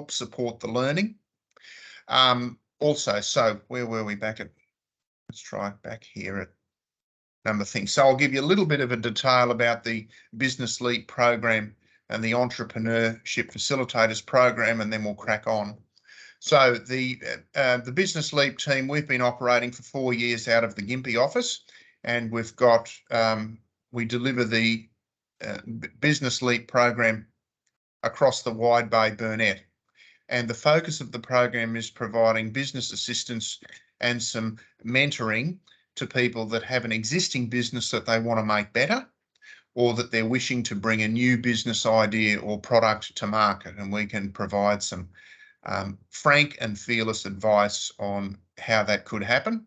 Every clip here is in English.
support the learning. Also, so where were we back at? Let's try back here at number things. So I'll give you a little bit of a detail about the Business Leap program and the Entrepreneurship Facilitators program, and then we'll crack on. So the Business Leap team, we've been operating for 4 years out of the Gympie office, and we've got, we deliver the Business Leap program across the Wide Bay Burnett. And the focus of the program is providing business assistance and some mentoring to people that have an existing business that they want to make better, or that they're wishing to bring a new business idea or product to market. And we can provide some frank and fearless advice on how that could happen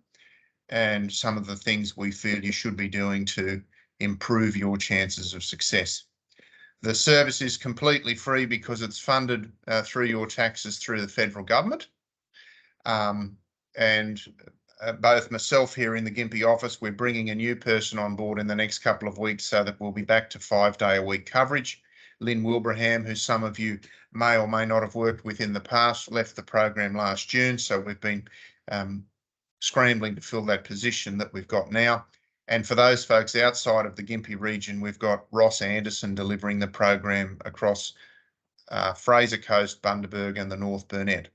and some of the things we feel you should be doing to improve your chances of success. The service is completely free because it's funded through your taxes through the federal government. Both myself here in the Gympie office, we're bringing a new person on board in the next couple of weeks so that we'll be back to 5-day-a-week coverage. Lynn Wilbraham, who some of you may or may not have worked with in the past, left the program last June. So we've been scrambling to fill that position that we've got now. And for those folks outside of the Gympie region, we've got Ross Anderson delivering the program across Fraser Coast, Bundaberg and the North Burnett.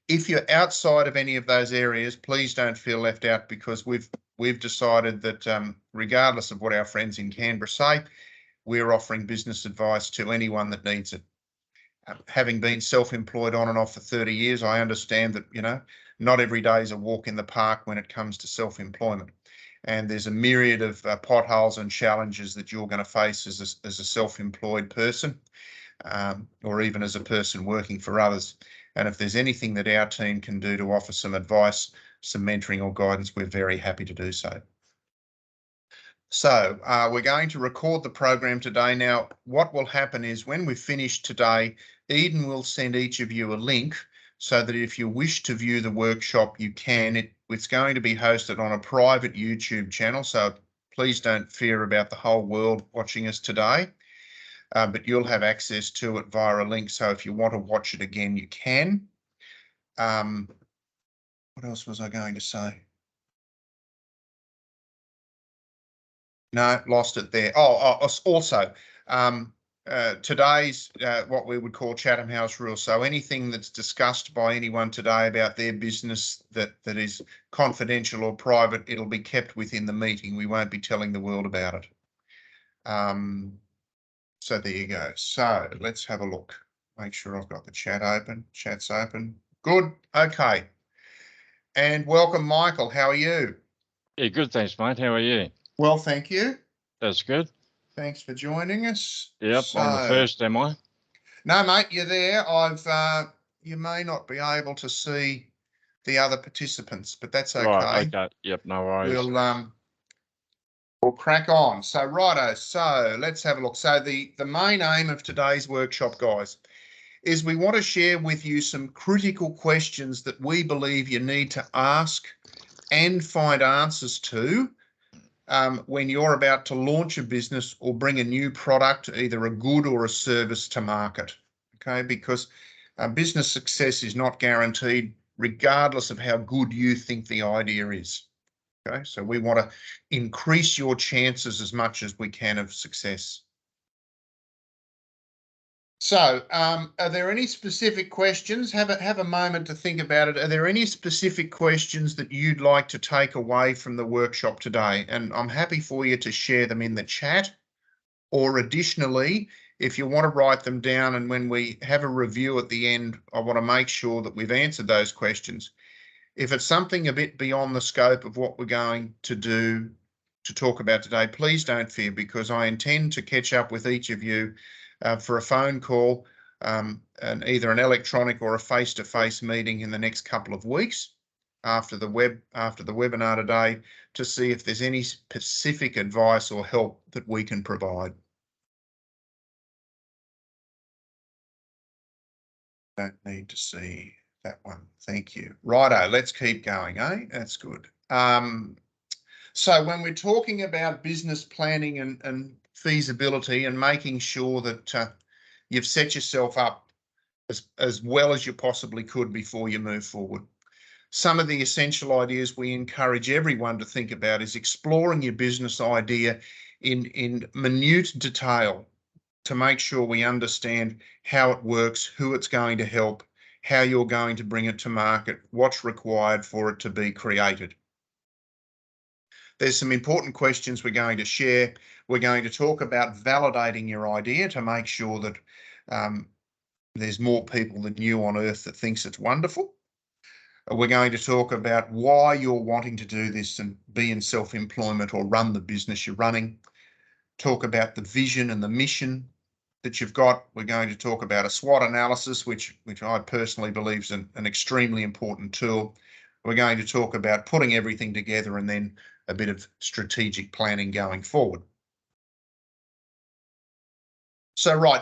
If you're outside of any of those areas, please don't feel left out, because we've decided that regardless of what our friends in Canberra say, we're offering business advice to anyone that needs it. Having been self-employed on and off for 30 years, I understand that, you know, not every day is a walk in the park when it comes to self-employment. And there's a myriad of potholes and challenges that you're going to face as a self-employed person, or even as a person working for others. And if there's anything that our team can do to offer some advice, some mentoring or guidance, we're very happy to do so. So we're going to record the program today. Now, what will happen is when we finish today, Eden will send each of you a link so that if you wish to view the workshop, you can. It's going to be hosted on a private YouTube channel, so please don't fear about the whole world watching us today. But you'll have access to it via a link. So if you want to watch it again, you can. What else was I going to say? No, lost it there. Also, today's what we would call Chatham House rules. So anything that's discussed by anyone today about their business that is confidential or private, it'll be kept within the meeting. We won't be telling the world about it. So there you go. So let's have a look. Make sure I've got the chat open. Chat's open. Good. Okay. And welcome, Michael. How are you? Yeah, good. Thanks, mate. How are you? Well, thank you. That's good. Thanks for joining us. Yep, so, I'm the first, am I? No, mate, you're there. You may not be able to see the other participants, but that's okay. Right, okay. Yep, no worries. We'll crack on. So righto, so let's have a look. So the main aim of today's workshop, guys, is we want to share with you some critical questions that we believe you need to ask and find answers to when you're about to launch a business or bring a new product, either a good or a service, to market. Okay, because business success is not guaranteed regardless of how good you think the idea is. Okay, so we want to increase your chances as much as we can of success. So are there any specific questions? Have a moment to think about it. Are there any specific questions that you'd like to take away from the workshop today? And I'm happy for you to share them in the chat, or additionally, if you want to write them down, and when we have a review at the end, I want to make sure that we've answered those questions. If it's something a bit beyond the scope of what we're going to do to talk about today, please don't fear, because I intend to catch up with each of you for a phone call and either an electronic or a face-to-face meeting in the next couple of weeks after the webinar today, to see if there's any specific advice or help that we can provide. Don't need to see that one. Thank you. Righto, let's keep going, eh? That's good. So when we're talking about business planning and feasibility and making sure that you've set yourself up as well as you possibly could before you move forward. Some of the essential ideas we encourage everyone to think about is exploring your business idea in minute detail to make sure we understand how it works, who it's going to help, how you're going to bring it to market, what's required for it to be created. There's some important questions we're going to share. We're going to talk about validating your idea to make sure that there's more people than you on earth that thinks it's wonderful. We're going to talk about why you're wanting to do this and be in self-employment or run the business you're running. Talk about the vision and the mission that you've got. We're going to talk about a SWOT analysis, which I personally believe is an extremely important tool. We're going to talk about putting everything together and then a bit of strategic planning going forward. So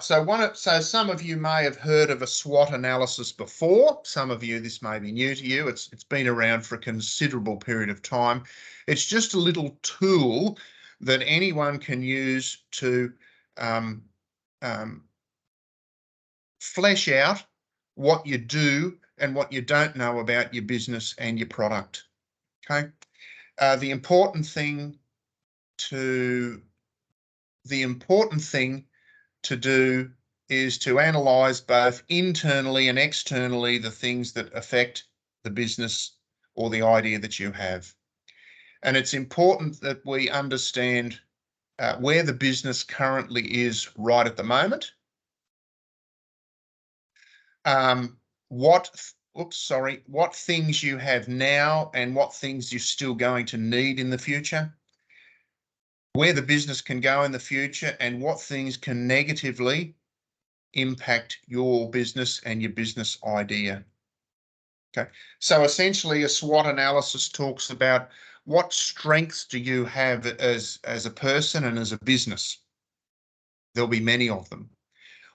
some of you may have heard of a SWOT analysis before. Some of you, this may be new to you. It's been around for a considerable period of time. It's just a little tool that anyone can use to flesh out what you do and what you don't know about your business and your product. Okay. The important thing to do is to analyse both internally and externally the things that affect the business or the idea that you have. And it's important that we understand where the business currently is right at the moment, what things you have now and what things you're still going to need in the future, where the business can go in the future, and what things can negatively impact your business and your business idea. Okay, so essentially a SWOT analysis talks about what strengths do you have as a person and as a business. There'll be many of them.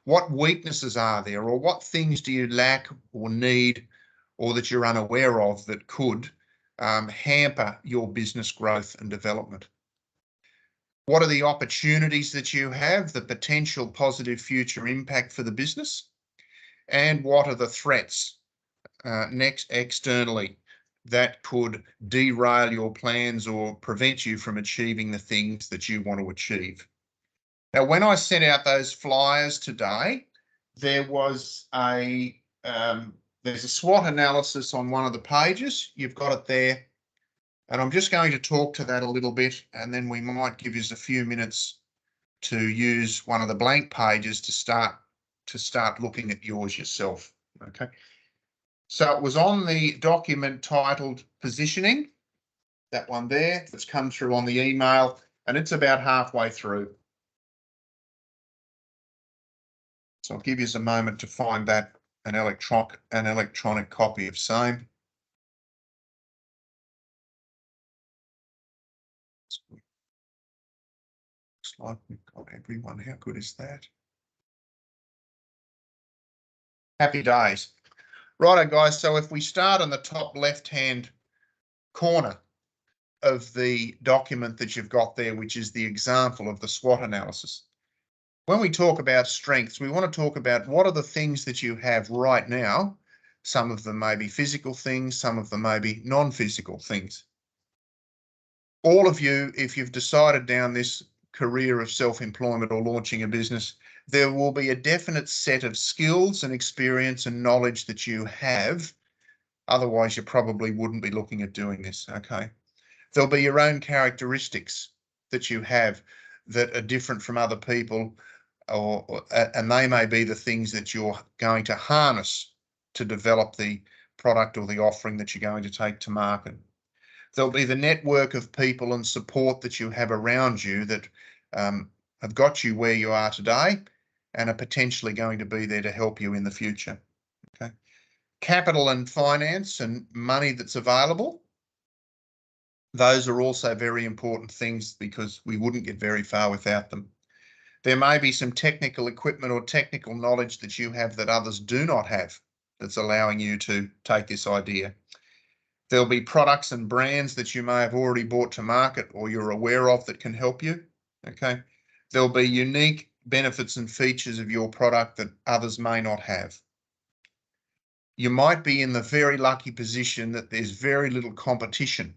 What weaknesses are there, or what things do you lack or need, or that you're unaware of that could hamper your business growth and development? What are the opportunities that you have, the potential positive future impact for the business? And what are the threats next externally that could derail your plans or prevent you from achieving the things that you want to achieve? Now, when I sent out those flyers today, there was there's a SWOT analysis on one of the pages. You've got it there. And I'm just going to talk to that a little bit, and then we might give you a few minutes to use one of the blank pages to start looking at yours yourself. Okay. So it was on the document titled Positioning, that one there, that's come through on the email, and it's about halfway through. So I'll give you a moment to find that, an electronic copy of same. Looks like we've got everyone. How good is that? Happy days. Righto, guys. So if we start on the top left-hand corner of the document that you've got there, which is the example of the SWOT analysis. When we talk about strengths, we want to talk about what are the things that you have right now. Some of them may be physical things, some of them may be non-physical things. All of you, if you've decided down this career of self-employment or launching a business, there will be a definite set of skills and experience and knowledge that you have. Otherwise, you probably wouldn't be looking at doing this, okay? There'll be your own characteristics that you have that are different from other people, and they may be the things that you're going to harness to develop the product or the offering that you're going to take to market. There'll be the network of people and support that you have around you that have got you where you are today and are potentially going to be there to help you in the future. Okay. Capital and finance and money that's available. Those are also very important things because we wouldn't get very far without them. There may be some technical equipment or technical knowledge that you have that others do not have that's allowing you to take this idea. There'll be products and brands that you may have already brought to market or you're aware of that can help you. Okay. There'll be unique benefits and features of your product that others may not have. You might be in the very lucky position that there's very little competition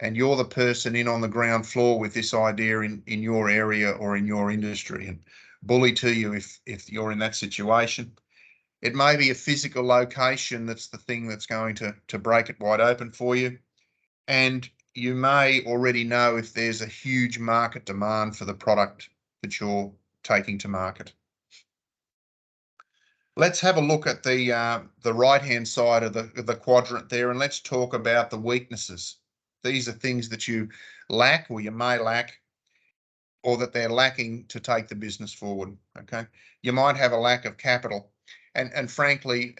and you're the person in on the ground floor with this idea in your area or in your industry, and bully to you if you're in that situation. It may be a physical location that's the thing that's going to break it wide open for you. And you may already know if there's a huge market demand for the product that you're taking to market. Let's have a look at the right-hand side of the quadrant there, and let's talk about the weaknesses. These are things that you lack or you may lack, or that they're lacking to take the business forward, okay? You might have a lack of capital. And frankly,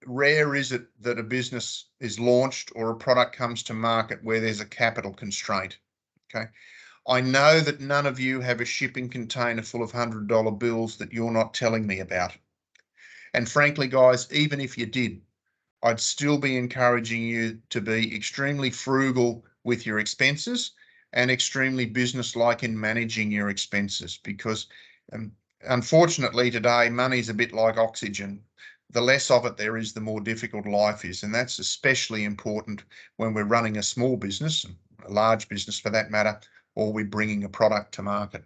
rare is it that a business is launched or a product comes to market where there's a capital constraint, okay? I know that none of you have a shipping container full of $100 bills that you're not telling me about. And frankly, guys, even if you did, I'd still be encouraging you to be extremely frugal with your expenses and extremely businesslike in managing your expenses, because unfortunately today, money's a bit like oxygen. The less of it there is, the more difficult life is. And that's especially important when we're running a small business, a large business for that matter, or we're bringing a product to market.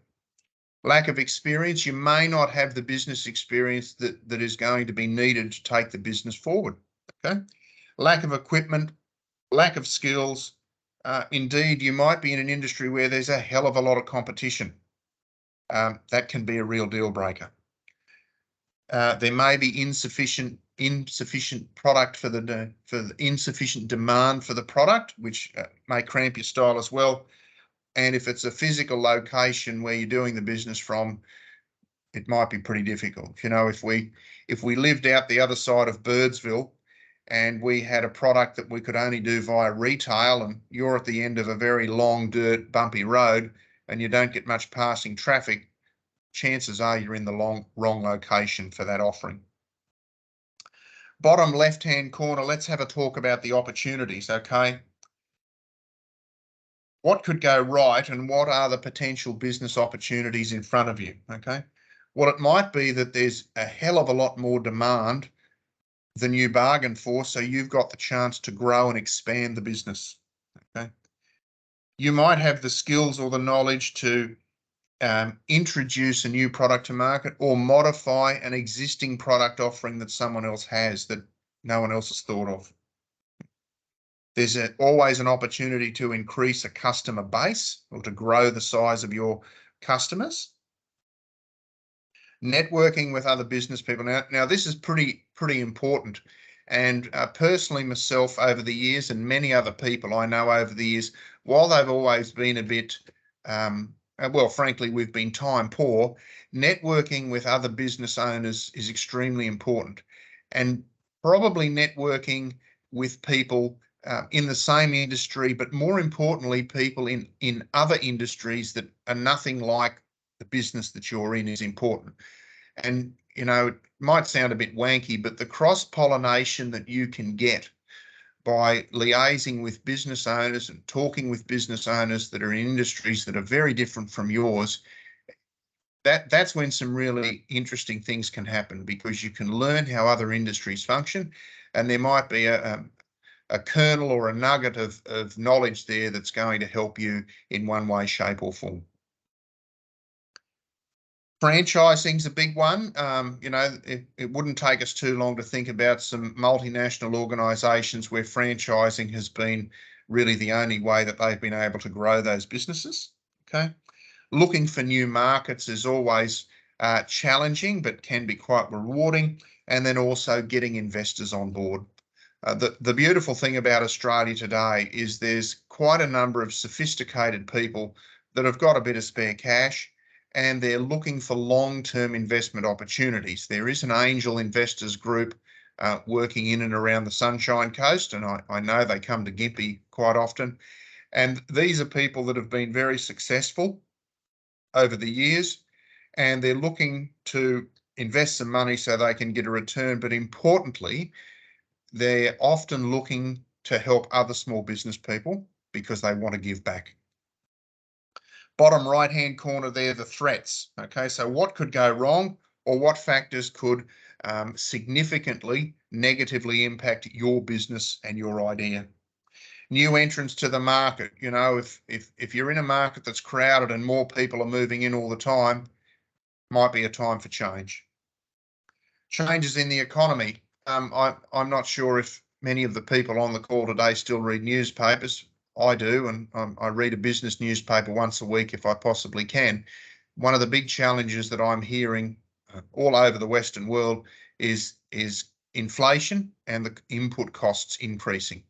Lack of experience. You may not have the business experience that is going to be needed to take the business forward. Okay. Lack of equipment, lack of skills. Indeed, you might be in an industry where there's a hell of a lot of competition. That can be a real deal breaker. There may be insufficient product for the insufficient demand for the product, which may cramp your style as well. And if it's a physical location where you're doing the business from, it might be pretty difficult. You know, if we lived out the other side of Birdsville and we had a product that we could only do via retail, and you're at the end of a very long, dirt, bumpy road and you don't get much passing traffic, chances are you're in the wrong location for that offering. Bottom left-hand corner, let's have a talk about the opportunities, okay? What could go right and what are the potential business opportunities in front of you, okay? Well, it might be that there's a hell of a lot more demand than you bargained for, so you've got the chance to grow and expand the business, okay? You might have the skills or the knowledge to introduce a new product to market or modify an existing product offering that someone else has that no one else has thought of. There's always an opportunity to increase a customer base or to grow the size of your customers. Networking with other business people. Now this is pretty important. And personally, myself over the years, and many other people I know over the years, while they've always been a bit, well, frankly, we've been time poor, networking with other business owners is extremely important. And probably networking with people in the same industry, but more importantly, people in other industries that are nothing like the business that you're in is important. And, you know, it might sound a bit wanky, but the cross-pollination that you can get by liaising with business owners and talking with business owners that are in industries that are very different from yours, that's when some really interesting things can happen, because you can learn how other industries function, and there might be a kernel or a nugget of knowledge there that's going to help you in one way, shape or form. Franchising's a big one. You know, it wouldn't take us too long to think about some multinational organisations where franchising has been really the only way that they've been able to grow those businesses. Okay, looking for new markets is always challenging, but can be quite rewarding. And then also getting investors on board. The beautiful thing about Australia today is there's quite a number of sophisticated people that have got a bit of spare cash, and they're looking for long-term investment opportunities. There is an angel investors group working in and around the Sunshine Coast, and I know they come to Gympie quite often. And these are people that have been very successful over the years, and they're looking to invest some money so they can get a return. But importantly, they're often looking to help other small business people because they want to give back. Bottom right-hand corner there, the threats. Okay, so what could go wrong? or what factors could significantly negatively impact your business and your idea. New entrants to the market. You know, if you're in a market that's crowded and more people are moving in all the time, might be a time for change. Changes in the economy. I'm not sure if many of the people on the call today still read newspapers. I do, and I read a business newspaper once a week if I possibly can. One of the big challenges that I'm hearing all over the Western world is inflation and the input costs increasing.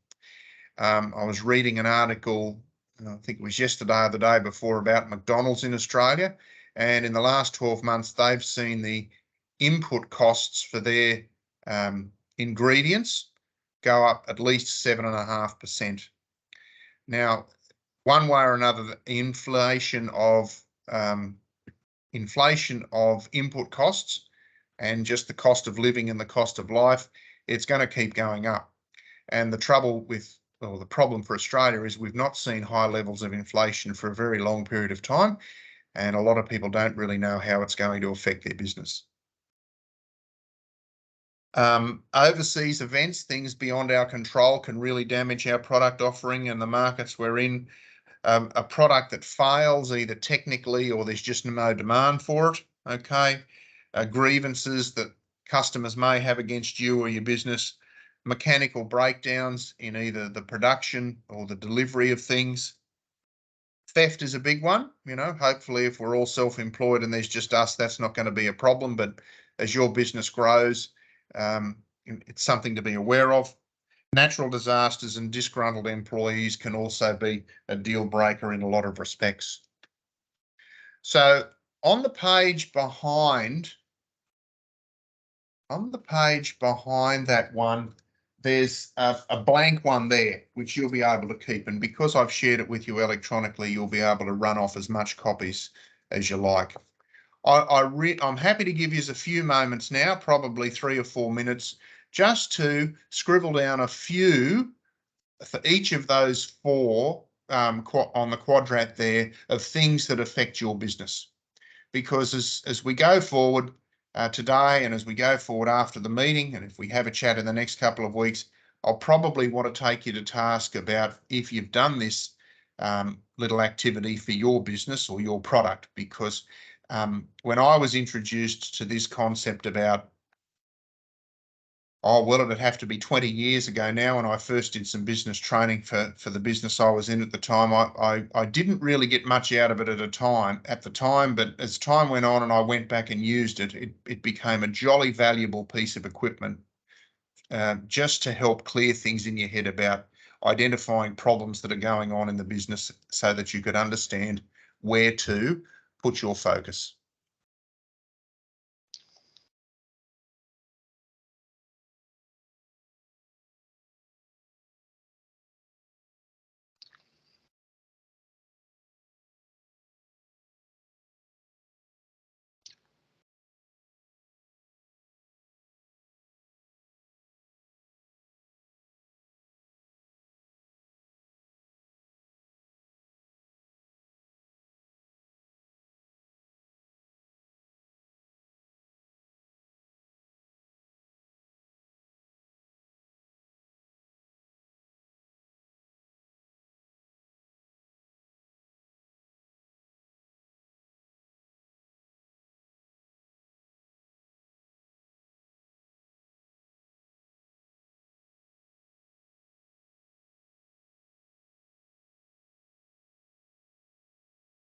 I was reading an article, I think it was yesterday or the day before, about McDonald's in Australia, and in the last 12 months they've seen the input costs for their ingredients go up at least 7.5%. Now, one way or another, the inflation of input costs and just the cost of living and the cost of life, it's going to keep going up. And the trouble with, or the problem for Australia is we've not seen high levels of inflation for a very long period of time, and a lot of people don't really know how it's going to affect their business. Overseas events, things beyond our control, can really damage our product offering and the markets we're in. A product that fails either technically or there's just no demand for it, okay? Grievances that customers may have against you or your business, mechanical breakdowns in either the production or the delivery of things. Theft is a big one. You know, hopefully if we're all self-employed and there's just us, that's not going to be a problem. But as your business grows, it's something to be aware of. Natural disasters and disgruntled employees can also be a deal breaker in a lot of respects. So on the page behind that one, there's a blank one there, which you'll be able to keep. And because I've shared it with you electronically, you'll be able to run off as much copies as you like. I'm happy to give you a few moments now, probably 3 or 4 minutes, just to scribble down a few for each of those 4 on the quadrant there of things that affect your business. Because as we go forward today and as we go forward after the meeting, and if we have a chat in the next couple of weeks, I'll probably want to take you to task about if you've done this little activity for your business or your product. Because when I was introduced to this concept about, it'd have to be 20 years ago now, when I first did some business training for the business I was in at the time, I didn't really get much out of it at the time, but as time went on and I went back and used it, it became a jolly valuable piece of equipment just to help clear things in your head about identifying problems that are going on in the business so that you could understand where to put your focus.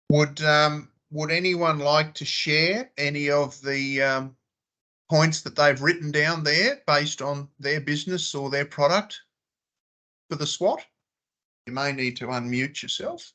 Would anyone like to share any of the points that they've written down there based on their business or their product for the SWOT? You may need to unmute yourself.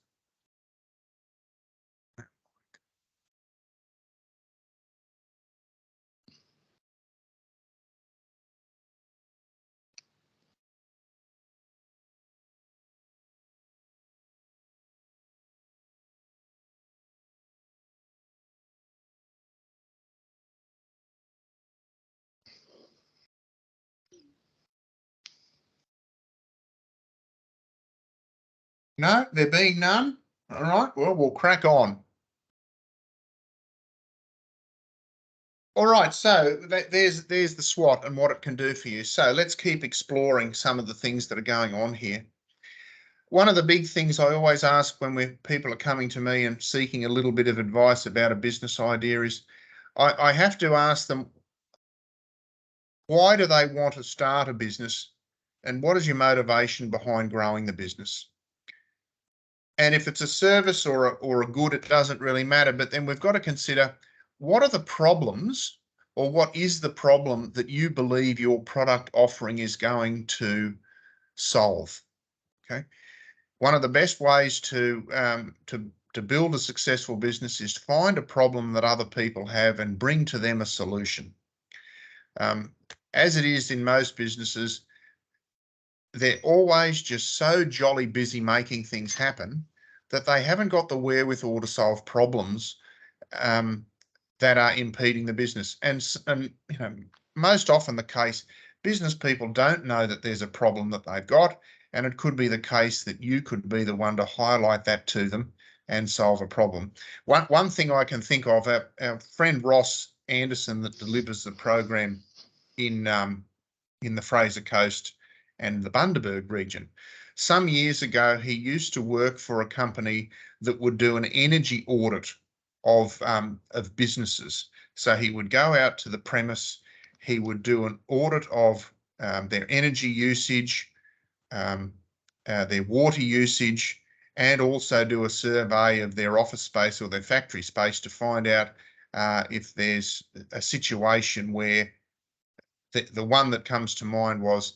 No, there being none. All right, well, we'll crack on. All right, so there's the SWOT and what it can do for you. So let's keep exploring some of the things that are going on here. One of the big things I always ask when people are coming to me and seeking a little bit of advice about a business idea is I have to ask them, why do they want to start a business and what is your motivation behind growing the business? And if it's a service or a good, it doesn't really matter. But then we've got to consider, what are the problems, or what is the problem that you believe your product offering is going to solve? Okay. One of the best ways to build a successful business is to find a problem that other people have and bring to them a solution. As it is in most businesses, they're always just so jolly busy making things happen that they haven't got the wherewithal to solve problems that are impeding the business. And you know, most often the case, business people don't know that there's a problem that they've got, and it could be the case that you could be the one to highlight that to them and solve a problem. One thing I can think of, our friend Ross Anderson that delivers the program in the Fraser Coast and the Bundaberg region. Some years ago, he used to work for a company that would do an energy audit of businesses. So he would go out to the premise, he would do an audit of their energy usage, their water usage, and also do a survey of their office space or their factory space to find out if there's a situation where the one that comes to mind was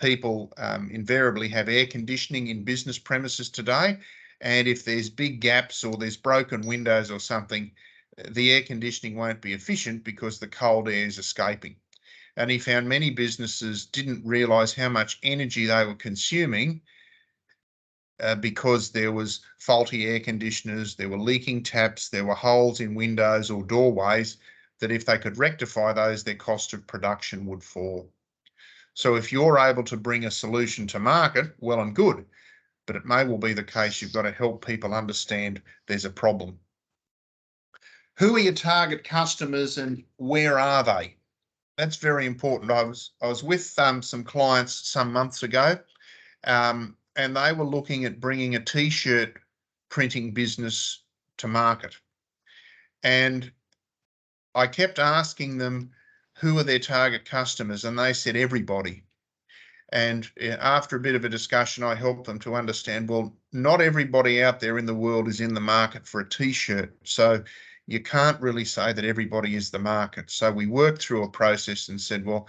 people invariably have air conditioning in business premises today. And if there's big gaps or there's broken windows or something, the air conditioning won't be efficient because the cold air is escaping. And he found many businesses didn't realise how much energy they were consuming because there was faulty air conditioners, there were leaking taps, there were holes in windows or doorways, that if they could rectify those, their cost of production would fall. So if you're able to bring a solution to market, well and good, but it may well be the case you've got to help people understand there's a problem. Who are your target customers and where are they? That's very important. I was with some clients some months ago, and they were looking at bringing a T-shirt printing business to market. And I kept asking them, who are their target customers? And they said everybody. And after a bit of a discussion, I helped them to understand, well, not everybody out there in the world is in the market for a T-shirt. So you can't really say that everybody is the market. So we worked through a process and said, well,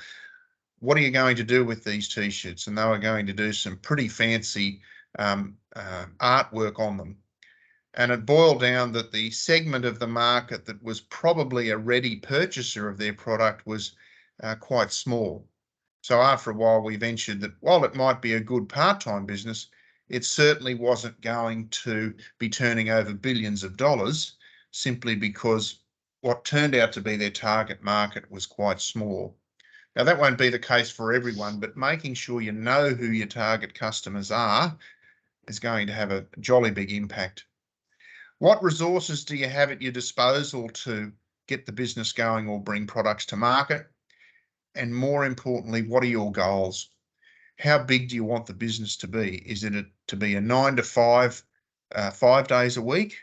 what are you going to do with these T-shirts? And they were going to do some pretty fancy artwork on them. And it boiled down that the segment of the market that was probably a ready purchaser of their product was quite small. So after a while, we ventured that while it might be a good part-time business, it certainly wasn't going to be turning over billions of dollars, simply because what turned out to be their target market was quite small. Now, that won't be the case for everyone, but making sure you know who your target customers are is going to have a jolly big impact. What resources do you have at your disposal to get the business going or bring products to market? And more importantly, what are your goals? How big do you want the business to be? Is it to be a 9 to 5, 5 days a week?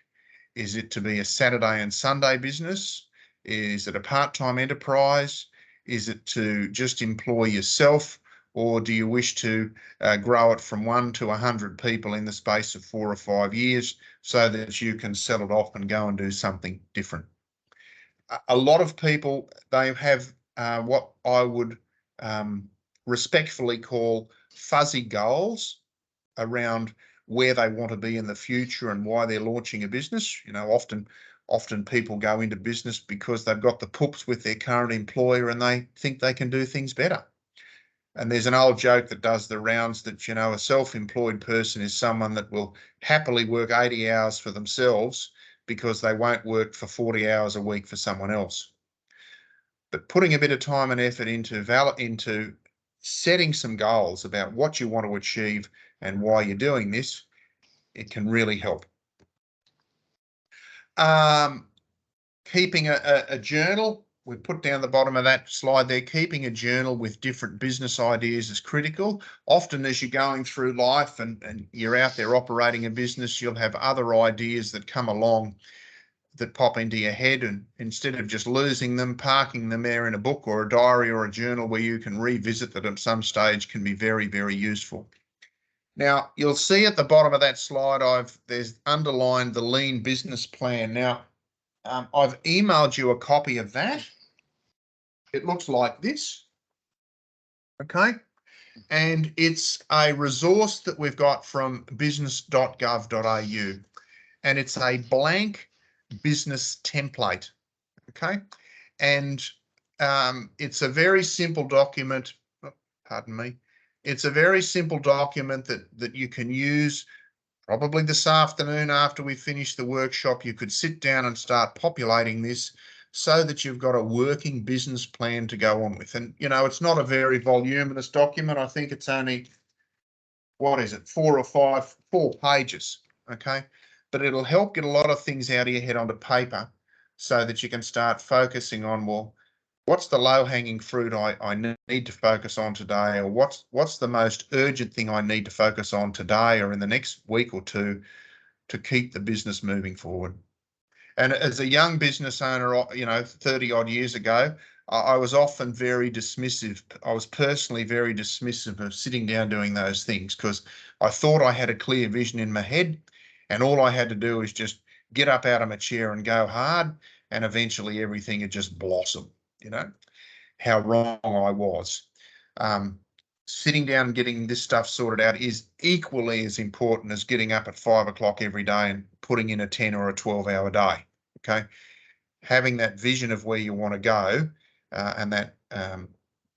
Is it to be a Saturday and Sunday business? Is it a part-time enterprise? Is it to just employ yourself? Or do you wish to grow it from 1 to 100 people in the space of 4 or 5 years so that you can sell it off and go and do something different? A lot of people, they have what I would respectfully call fuzzy goals around where they want to be in the future and why they're launching a business. You know, often people go into business because they've got the poops with their current employer and they think they can do things better. And there's an old joke that does the rounds that, you know, a self-employed person is someone that will happily work 80 hours for themselves because they won't work for 40 hours a week for someone else. But putting a bit of time and effort into setting some goals about what you want to achieve and why you're doing this, it can really help. Keeping a journal we put down the bottom of that slide there, keeping a journal with different business ideas is critical. Often as you're going through life and you're out there operating a business, you'll have other ideas that come along that pop into your head, and instead of just losing them, parking them there in a book or a diary or a journal where you can revisit them at some stage can be very, very useful. Now, you'll see at the bottom of that slide, there's underlined the lean business plan. Now, I've emailed you a copy of that. It looks like this, okay? And it's a resource that we've got from business.gov.au, and it's a blank business template, okay? And it's a very simple document, pardon me. It's a very simple document that you can use probably this afternoon after we finish the workshop. You could sit down and start populating this so that you've got a working business plan to go on with. And, you know, it's not a very voluminous document. I think it's only, what is it, 4 pages, okay? But it'll help get a lot of things out of your head onto paper so that you can start focusing on, well, what's the low-hanging fruit I need to focus on today, or what's the most urgent thing I need to focus on today or in the next week or two to keep the business moving forward. And as a young business owner, you know, 30 odd years ago, I was often very dismissive. I was personally very dismissive of sitting down doing those things because I thought I had a clear vision in my head, and all I had to do is just get up out of my chair and go hard, and eventually everything would just blossom. You know, how wrong I was. Sitting down and getting this stuff sorted out is equally as important as getting up at 5 o'clock every day and putting in a 10 or a 12-hour day, okay? Having that vision of where you want to go and that,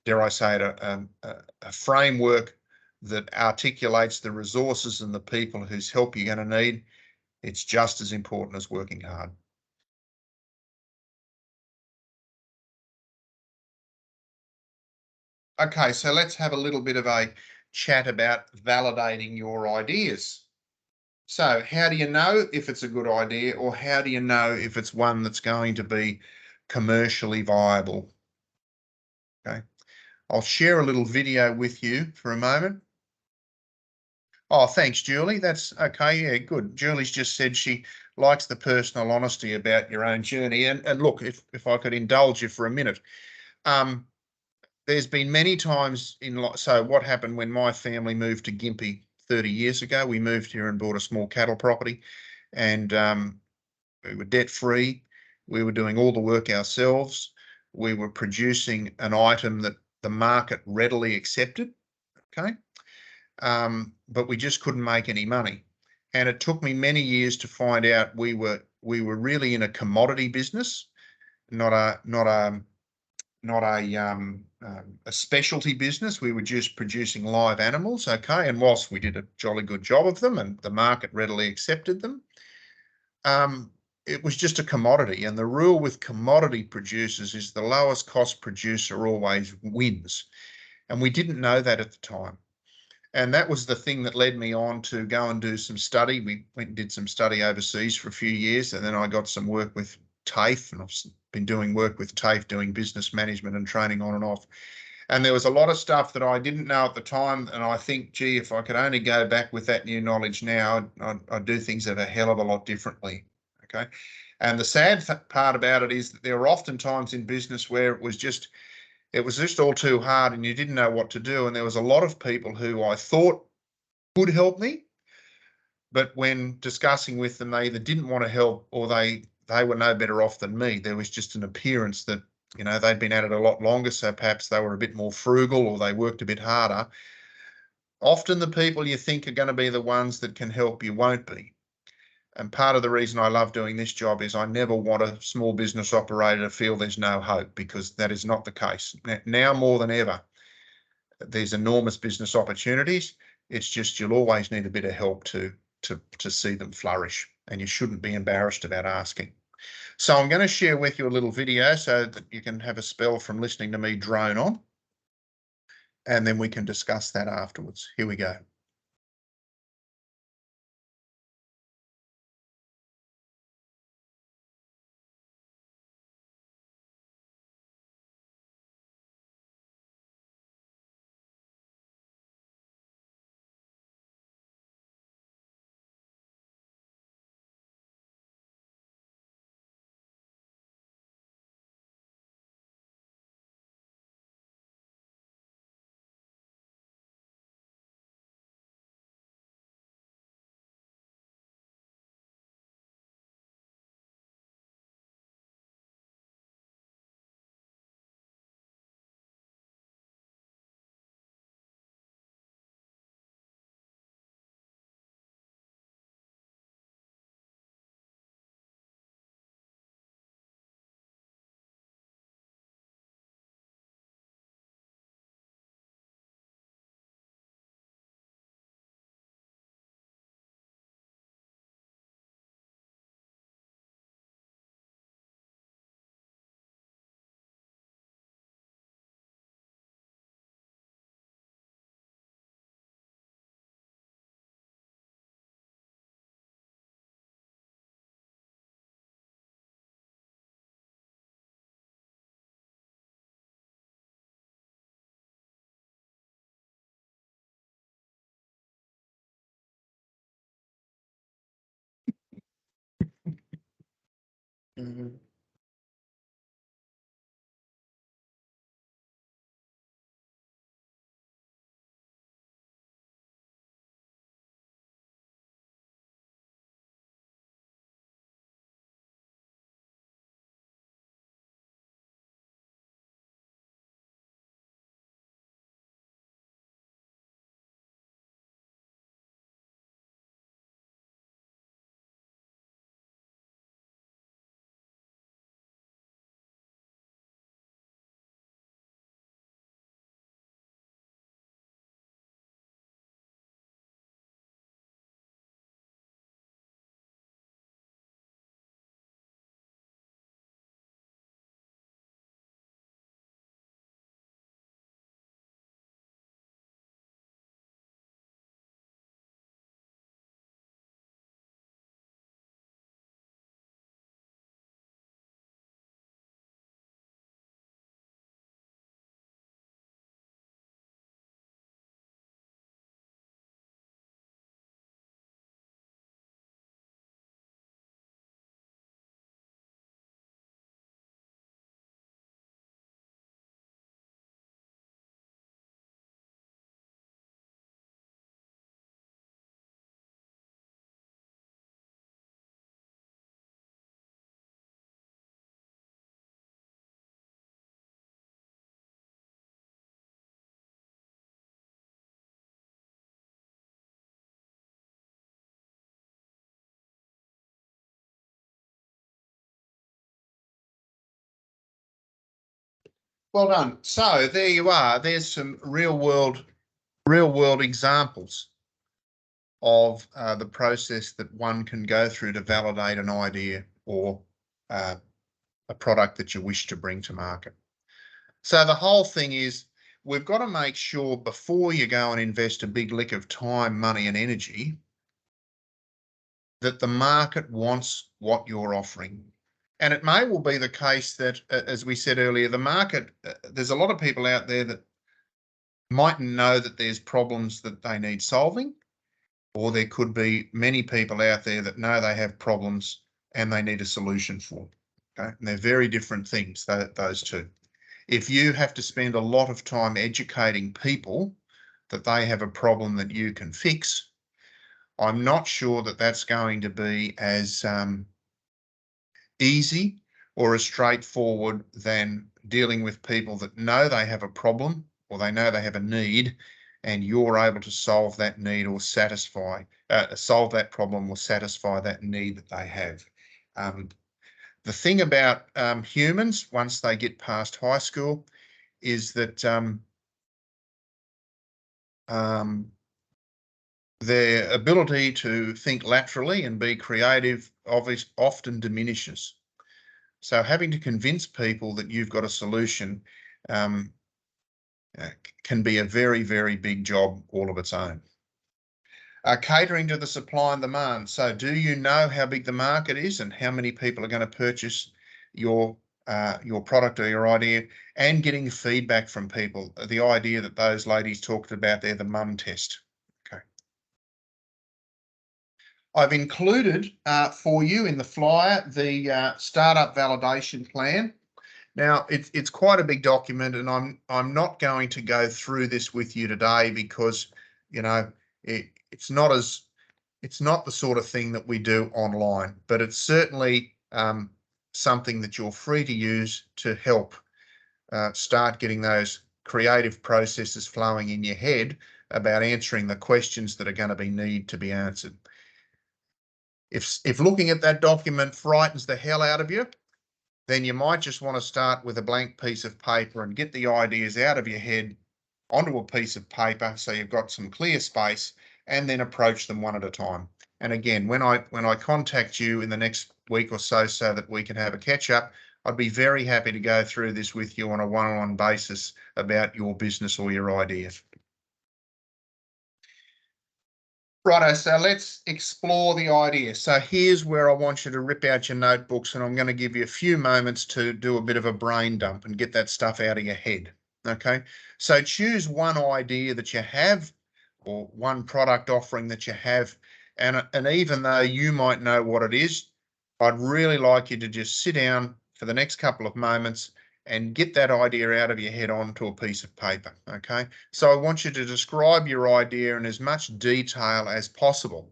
dare I say it, a framework that articulates the resources and the people whose help you're going to need, it's just as important as working hard. Okay, so let's have a little bit of a chat about validating your ideas. So how do you know if it's a good idea, or how do you know if it's one that's going to be commercially viable? Okay, I'll share a little video with you for a moment. Oh, thanks, Julie. That's okay. Yeah, good. Julie's just said she likes the personal honesty about your own journey. And look, if I could indulge you for a minute, there's been many times so what happened when my family moved to Gympie 30 years ago, we moved here and bought a small cattle property, and we were debt free. We were doing all the work ourselves. We were producing an item that the market readily accepted, okay? But we just couldn't make any money. And it took me many years to find out we were really in a commodity business, not a specialty business. We were just producing live animals, okay? And whilst we did a jolly good job of them and the market readily accepted them, it was just a commodity. And the rule with commodity producers is the lowest cost producer always wins. And we didn't know that at the time. And that was the thing that led me on to go and do some study. We went and did some study overseas for a few years, and then I got some work with TAFE, and I've been doing work with TAFE, doing business management and training on and off. And there was a lot of stuff that I didn't know at the time, and I think, gee, if I could only go back with that new knowledge now, I'd do things a hell of a lot differently, okay? And the sad part about it is that there are often times in business where it was just all too hard and you didn't know what to do. And there was a lot of people who I thought could help me, but when discussing with them, they either didn't want to help or they were no better off than me. There was just an appearance that, you know, they'd been at it a lot longer, so perhaps they were a bit more frugal or they worked a bit harder. Often the people you think are going to be the ones that can help you won't be. And part of the reason I love doing this job is I never want a small business operator to feel there's no hope, because that is not the case. Now more than ever, there's enormous business opportunities. It's just you'll always need a bit of help to see them flourish, and you shouldn't be embarrassed about asking. So I'm going to share with you a little video so that you can have a spell from listening to me drone on, and then we can discuss that afterwards. Here we go. Mhm. Well done. So there you are. There's some real world examples of the process that one can go through to validate an idea or a product that you wish to bring to market. So the whole thing is we've got to make sure before you go and invest a big lick of time, money and energy that the market wants what you're offering. And it may well be the case that, as we said earlier, the market, there's a lot of people out there that mightn't know that there's problems that they need solving, or there could be many people out there that know they have problems and they need a solution for. Okay? And they're very different things, those two. If you have to spend a lot of time educating people that they have a problem that you can fix, I'm not sure that that's going to be as easy or as straightforward than dealing with people that know they have a problem or they know they have a need, and you're able to solve that need or solve that problem or satisfy that need that they have. The thing about humans, once they get past high school, is that their ability to think laterally and be creative often diminishes. So having to convince people that you've got a solution can be a very, very big job all of its own. Catering to the supply and demand. So do you know how big the market is and how many people are going to purchase your product or your idea, and getting feedback from people? The idea that those ladies talked about there, the mum test. Okay. I've included for you in the flyer the startup validation plan. Now it's quite a big document, and I'm not going to go through this with you today because it's not the sort of thing that we do online, but it's certainly something that you're free to use to help start getting those creative processes flowing in your head about answering the questions that are going to need to be answered. If looking at that document frightens the hell out of you, then you might just want to start with a blank piece of paper and get the ideas out of your head onto a piece of paper so you've got some clear space, and then approach them one at a time. And again, when I contact you in the next week or so that we can have a catch up, I'd be very happy to go through this with you on a one-on-one basis about your business or your ideas. Righto, so let's explore the idea. So here's where I want you to rip out your notebooks, and I'm going to give you a few moments to do a bit of a brain dump and get that stuff out of your head. Okay, so choose one idea that you have or one product offering that you have, and even though you might know what it is, I'd really like you to just sit down for the next couple of moments and get that idea out of your head onto a piece of paper, okay? So I want you to describe your idea in as much detail as possible,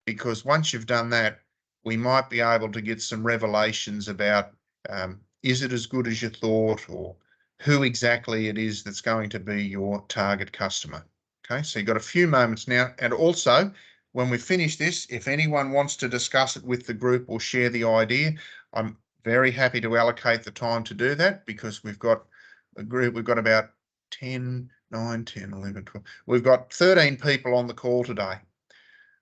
because once you've done that, we might be able to get some revelations about is it as good as you thought, or who exactly it is that's going to be your target customer. Okay, so you've got a few moments now. And also, when we finish this, if anyone wants to discuss it with the group or share the idea, I'm very happy to allocate the time to do that, because we've got a group, we've got about 10, 9, 10, 11, 12. We've got 13 people on the call today.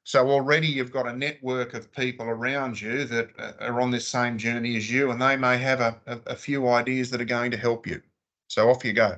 So already you've got a network of people around you that are on this same journey as you, and they may have a few ideas that are going to help you. So off you go.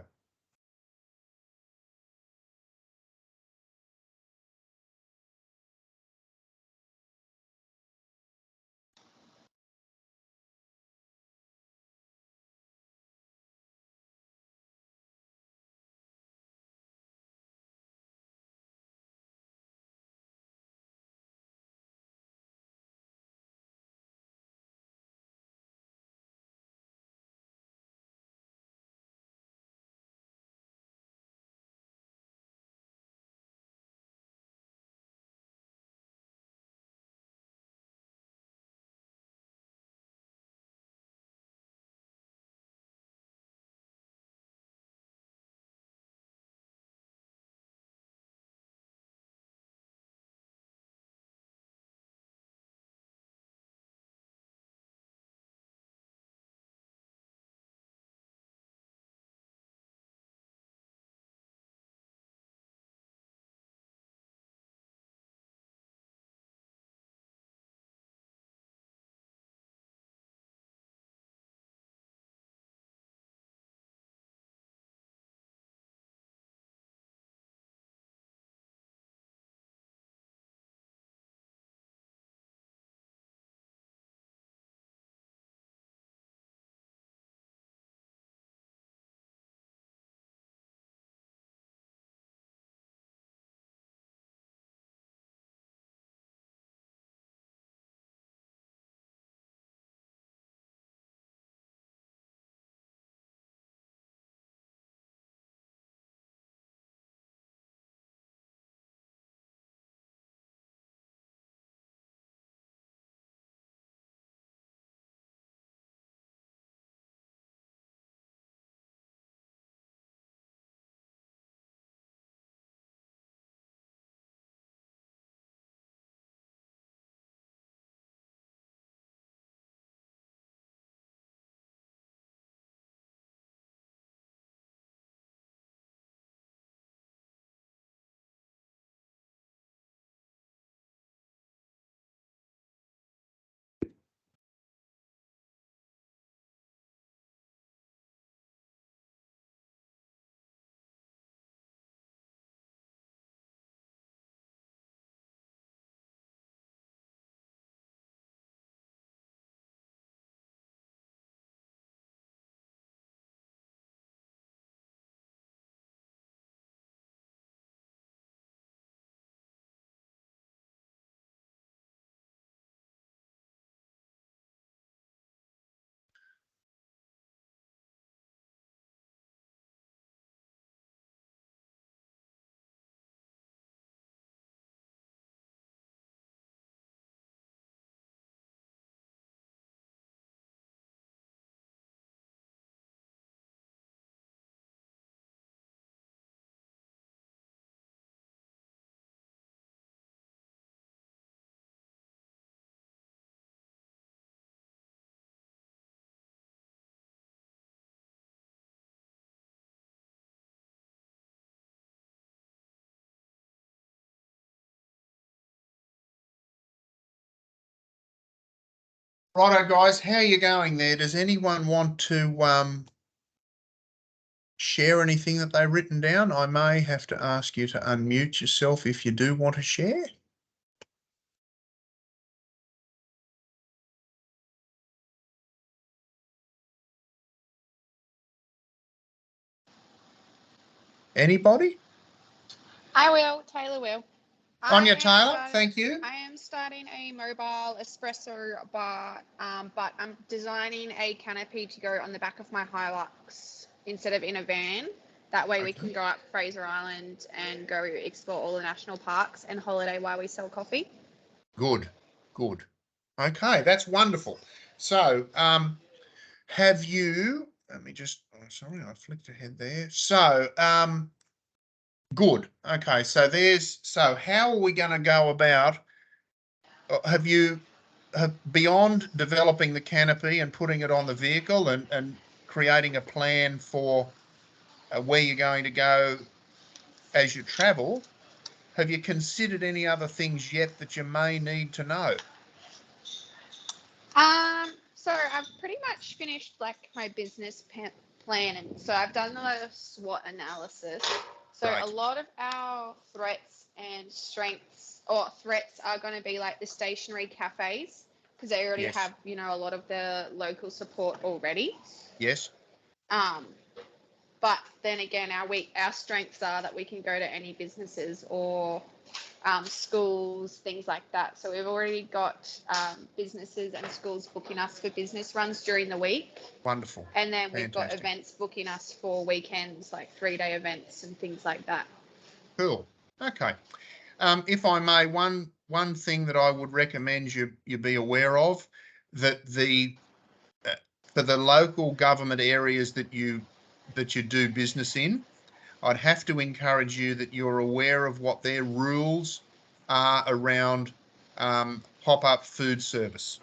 Righto, guys, how are you going there? Does anyone want to share anything that they've written down? I may have to ask you to unmute yourself if you do want to share. Anybody? I will. Taylor will. Anya Taylor, thank you. I am starting a mobile espresso bar, but I'm designing a canopy to go on the back of my Hilux instead of in a van. That way we can go up Fraser Island and go explore all the national parks and holiday while we sell coffee. Good, good. Okay, that's wonderful. So, have you, let me just, sorry, I flicked ahead there. So, good. Okay, so how are we going to go about, have you, beyond developing the canopy and putting it on the vehicle and creating a plan for where you're going to go as you travel, have you considered any other things yet that you may need to know? So I've pretty much finished like my business plan, and so I've done a lot of SWOT analysis. So Right. a lot of our threats and strengths or threats are going to be like the stationary cafes because they already have, you know, a lot of the local support already. Yes. But then again, our strengths are that we can go to any businesses or schools, things like that. So we've already got businesses and schools booking us for business runs during the week. Wonderful. And then we've got events booking us for weekends, like 3-day events and things like that. Cool. Okay. If I may, one thing that I would recommend you be aware of, that for the local government areas that you do business in, I'd have to encourage you that you're aware of what their rules are around pop-up food service.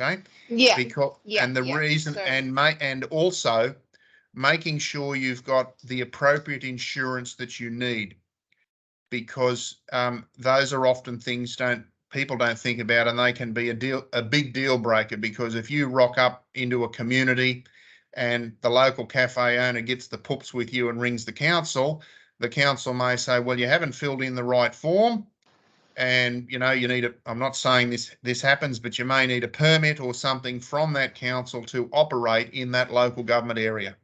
Okay. Yeah. Reason, and also making sure you've got the appropriate insurance that you need, because those are often things people don't think about, and they can be a big deal breaker, because if you rock up into a community and the local cafe owner gets the poops with you and rings the council may say, well, you haven't filled in the right form, and you need I'm not saying this happens, but you may need a permit or something from that council to operate in that local government area.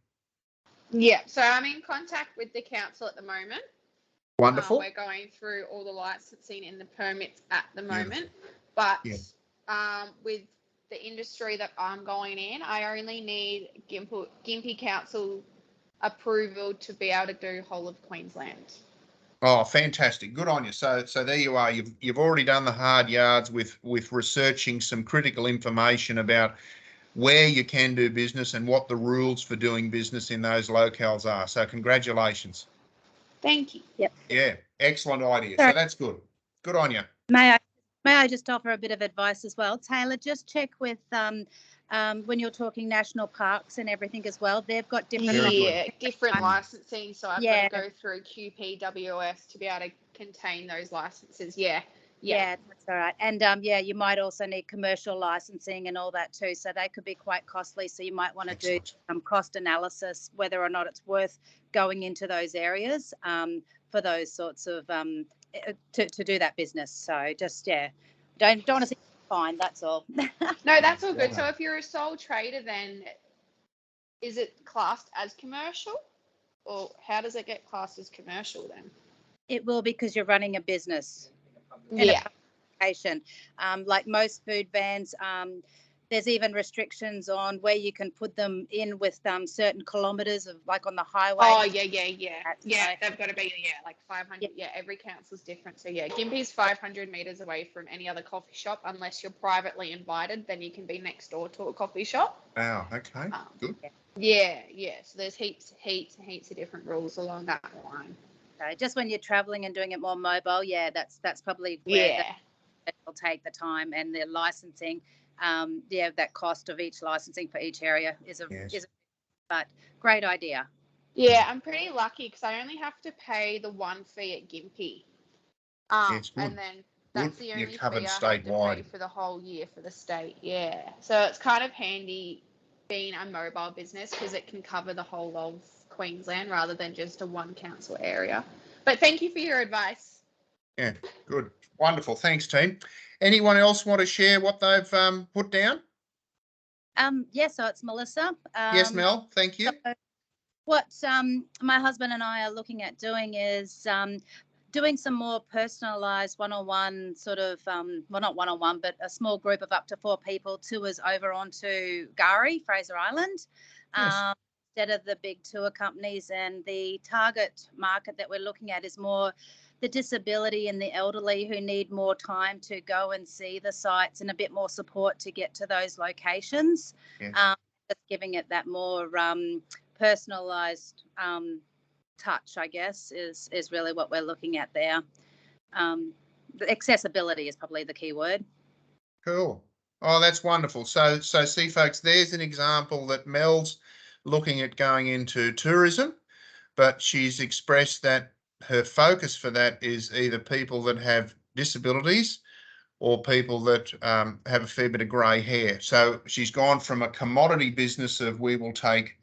Yeah, so I'm in contact with the council at the moment. Wonderful. We're going through all the licensing and the permits at the moment. But with the industry that I'm going in, I only need Gympie Council approval to be able to do whole of Queensland. Oh, fantastic. Good on you. So there you are. You've already done the hard yards with researching some critical information about where you can do business and what the rules for doing business in those locales are. So congratulations. Thank you. Yep. Yeah, excellent idea. So that's good. Good on you. May I just offer a bit of advice as well? Taylor, just check with when you're talking national parks and everything as well. They've got different licensing. So I've got to go through QPWS to be able to contain those licenses. Yeah, that's all right. And you might also need commercial licensing and all that too. So they could be quite costly. So you might want to do some cost analysis, whether or not it's worth going into those areas for those sorts of to do that business. So just don't want to see fine. That's all. No, that's all good. So if you're a sole trader, then is it classed as commercial, or how does it get classed as commercial then? It will, because you're running a business. Yeah. Like most food vans, there's even restrictions on where you can put them in with certain kilometres of, like, on the highway. Oh, yeah. They've got to be like 500. Yeah, every council's different. So Gympie's 500 metres away from any other coffee shop, unless you're privately invited. Then you can be next door to a coffee shop. Wow. Okay. Good. Yeah. So there's heaps of different rules along that line. So just when you're travelling and doing it more mobile, that's probably where it'll take the time, and the licensing. That cost of each licensing for each area is but great idea. Yeah, I'm pretty lucky because I only have to pay the one fee at Gympie. And then that's the only fee I have to pay for the whole year for the state. Yeah. So it's kind of handy being a mobile business because it can cover the whole of Queensland rather than just a one council area. But thank you for your advice. Yeah, good. Wonderful. Thanks, team. Anyone else want to share what they've put down? So it's Melissa. Yes, Mel, thank you. So what my husband and I are looking at doing is doing some more personalised one-on-one sort of, well, not one-on-one, but a small group of up to 4 people tours over onto Gari, Fraser Island, Yes. instead of the big tour companies. And the target market that we're looking at is more the disability and the elderly who need more time to go and see the sites and a bit more support to get to those locations. Yes. Just giving it that more personalised touch, I guess, is really what we're looking at there. The accessibility is probably the key word. Cool. Oh, that's wonderful. So see, folks, there's an example that Mel's looking at going into tourism, but she's expressed that her focus for that is either people that have disabilities or people that have a fair bit of grey hair. So she's gone from a commodity business of we will take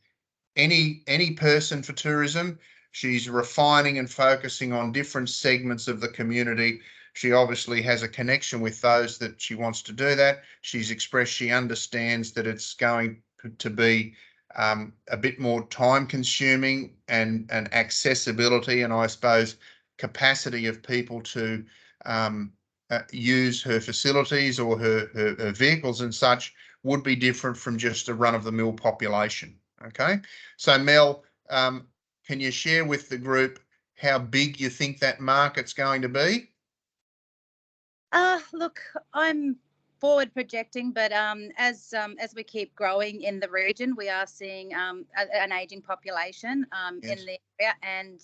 any person for tourism. She's refining and focusing on different segments of the community. She obviously has a connection with those that she wants to do that. She's expressed she understands that it's going to be a bit more time consuming and accessibility and I suppose capacity of people to use her facilities or her vehicles and such would be different from just a run-of-the-mill population. Okay, so Mel, can you share with the group how big you think that market's going to be? Look, I'm forward projecting, but as we keep growing in the region, we are seeing an aging population Yes. in the area, and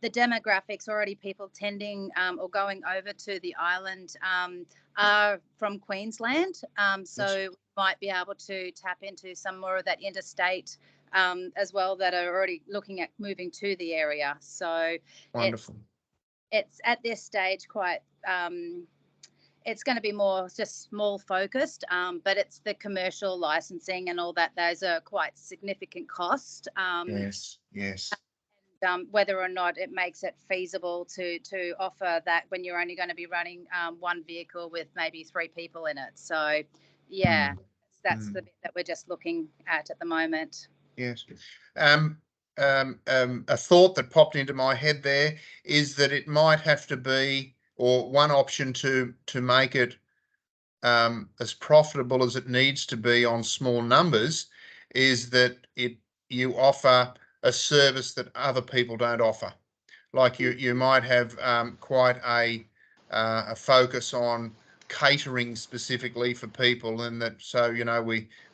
the demographics already people tending or going over to the island are from Queensland, so Yes. we might be able to tap into some more of that interstate as well that are already looking at moving to the area. So Wonderful. it's at this stage quite it's going to be more just small focused, but it's the commercial licensing and all that. Those are quite significant cost. Yes, yes. Whether or not it makes it feasible to offer that when you're only going to be running one vehicle with maybe 3 people in it. So, yeah, that's the bit that we're just looking at the moment. Yes. A thought that popped into my head there is that it might have to be, or one option to make it as profitable as it needs to be on small numbers is that you offer a service that other people don't offer. Like you might have quite a focus on catering specifically for people, and that so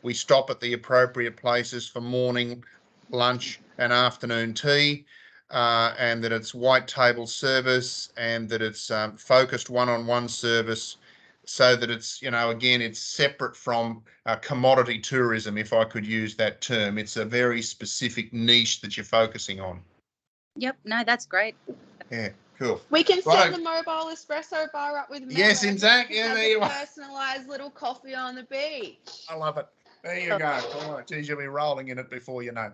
we stop at the appropriate places for morning, lunch, and afternoon tea, and that it's white table service, and that it's focused one-on-one service, so that it's again it's separate from commodity tourism, if I could use that term. It's a very specific niche that you're focusing on. Yep, no, that's great. Yeah, cool. We can set the mobile espresso bar up with Mel. Yes, exactly. Yeah, there you are. Personalised little coffee on the beach. I love it. There you go. All right, geez, you'll be rolling in it before you know.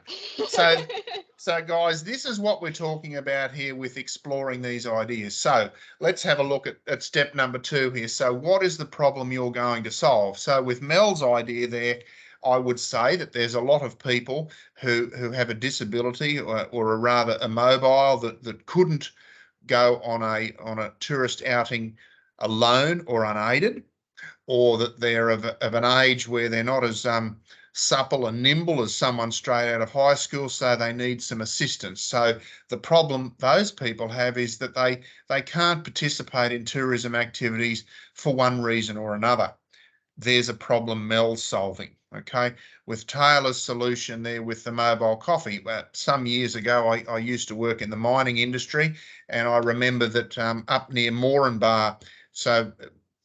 So guys, this is what we're talking about here with exploring these ideas. So let's have a look at step number 2 here. So what is the problem you're going to solve? So with Mel's idea there, I would say that there's a lot of people who have a disability or a rather immobile that couldn't go on a tourist outing alone or unaided, or that they're of an age where they're not as supple and nimble as someone straight out of high school, so they need some assistance. So the problem those people have is that they can't participate in tourism activities for one reason or another. There's a problem Mel's solving, okay? With Taylor's solution there with the mobile coffee. Some years ago, I used to work in the mining industry, and I remember that up near Moranbah, so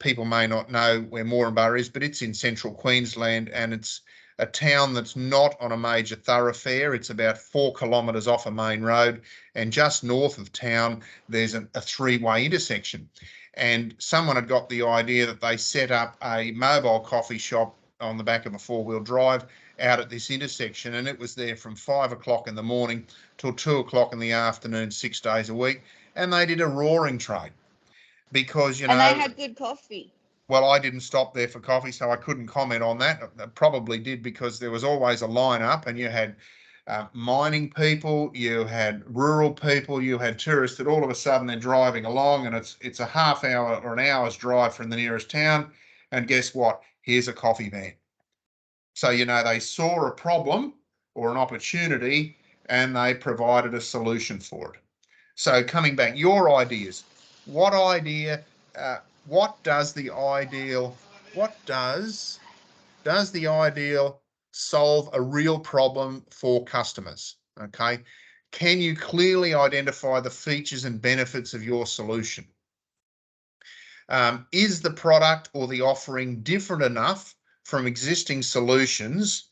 people may not know where Moranbah is, but it's in central Queensland, and it's a town that's not on a major thoroughfare. It's about 4 kilometres off a main road, and just north of town, there's a 3-way intersection. And someone had got the idea that they set up a mobile coffee shop on the back of a 4-wheel drive out at this intersection, and it was there from 5 o'clock in the morning till 2 o'clock in the afternoon, 6 days a week, and they did a roaring trade because, and they had good coffee. Well, I didn't stop there for coffee, so I couldn't comment on that. I probably did because there was always a line up, and you had mining people, you had rural people, you had tourists that all of a sudden they're driving along and it's a half hour or an hour's drive from the nearest town. And guess what? Here's a coffee van. So, they saw a problem or an opportunity and they provided a solution for it. So coming back, your ideas, what does the ideal solve a real problem for customers? Okay. Can you clearly identify the features and benefits of your solution? Is the product or the offering different enough from existing solutions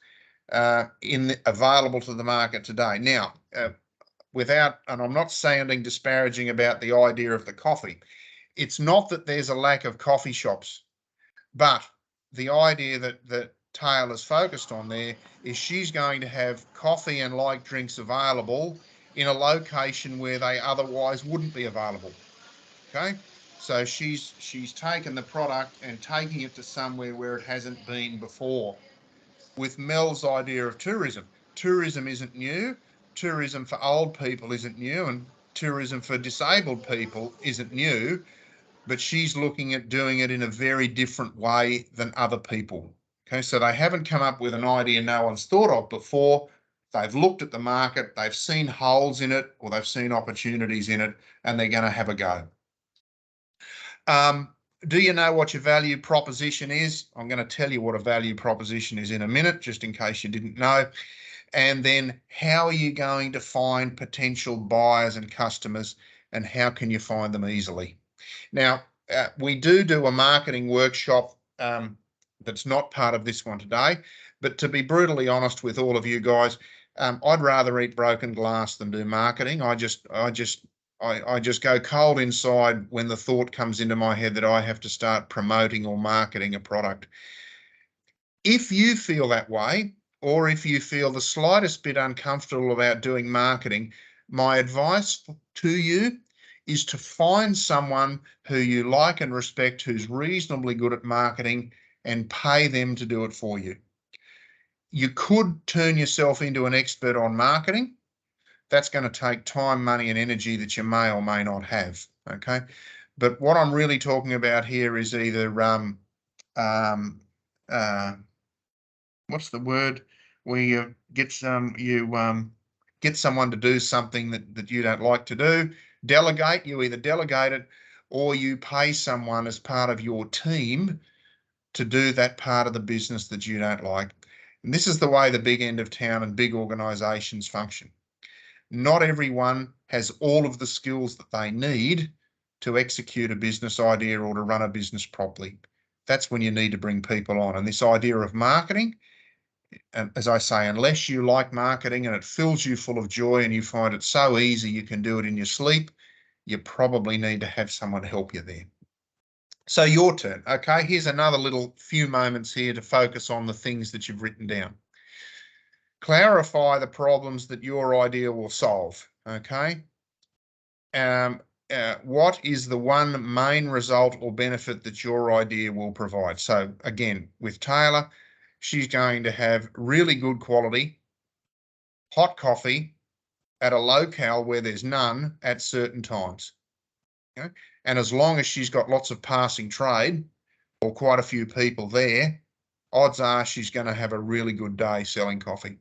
available to the market today? Now, and I'm not sounding disparaging about the idea of the coffee. It's not that there's a lack of coffee shops, but the idea that Taylor's focused on there is she's going to have coffee and like drinks available in a location where they otherwise wouldn't be available. Okay, so she's taken the product and taking it to somewhere where it hasn't been before. With Mel's idea of tourism isn't new. Tourism for old people isn't new, and tourism for disabled people isn't new, but she's looking at doing it in a very different way than other people. Okay, so they haven't come up with an idea no one's thought of before. They've looked at the market, they've seen holes in it, or they've seen opportunities in it, and they're going to have a go. Do you know what your value proposition is? I'm going to tell you what a value proposition is in a minute, just in case you didn't know. And then how are you going to find potential buyers and customers, and how can you find them easily? Now, we do a marketing workshop that's not part of this one today, but to be brutally honest with all of you guys, I'd rather eat broken glass than do marketing. I just go cold inside when the thought comes into my head that I have to start promoting or marketing a product. If you feel that way, or if you feel the slightest bit uncomfortable about doing marketing, my advice to you is to find someone who you like and respect, who's reasonably good at marketing, and pay them to do it for you. You could turn yourself into an expert on marketing. That's going to take time, money, and energy that you may or may not have. Okay, but what I'm really talking about here is either what's the word? Where you get get someone to do something that you don't like to do. Delegate. You either delegate it or you pay someone as part of your team to do that part of the business that you don't like. And this is the way the big end of town and big organisations function. Not everyone has all of the skills that they need to execute a business idea or to run a business properly. That's when you need to bring people on. And this idea of marketing, and as I say, unless you like marketing and it fills you full of joy and you find it so easy you can do it in your sleep, you probably need to have someone help you there. So your turn. Okay, here's another little few moments here to focus on the things that you've written down. Clarify the problems that your idea will solve. Okay. What is the one main result or benefit that your idea will provide? So again, with Taylor, she's going to have really good quality hot coffee at a locale where there's none at certain times. Okay? And as long as she's got lots of passing trade or quite a few people there, odds are she's going to have a really good day selling coffee.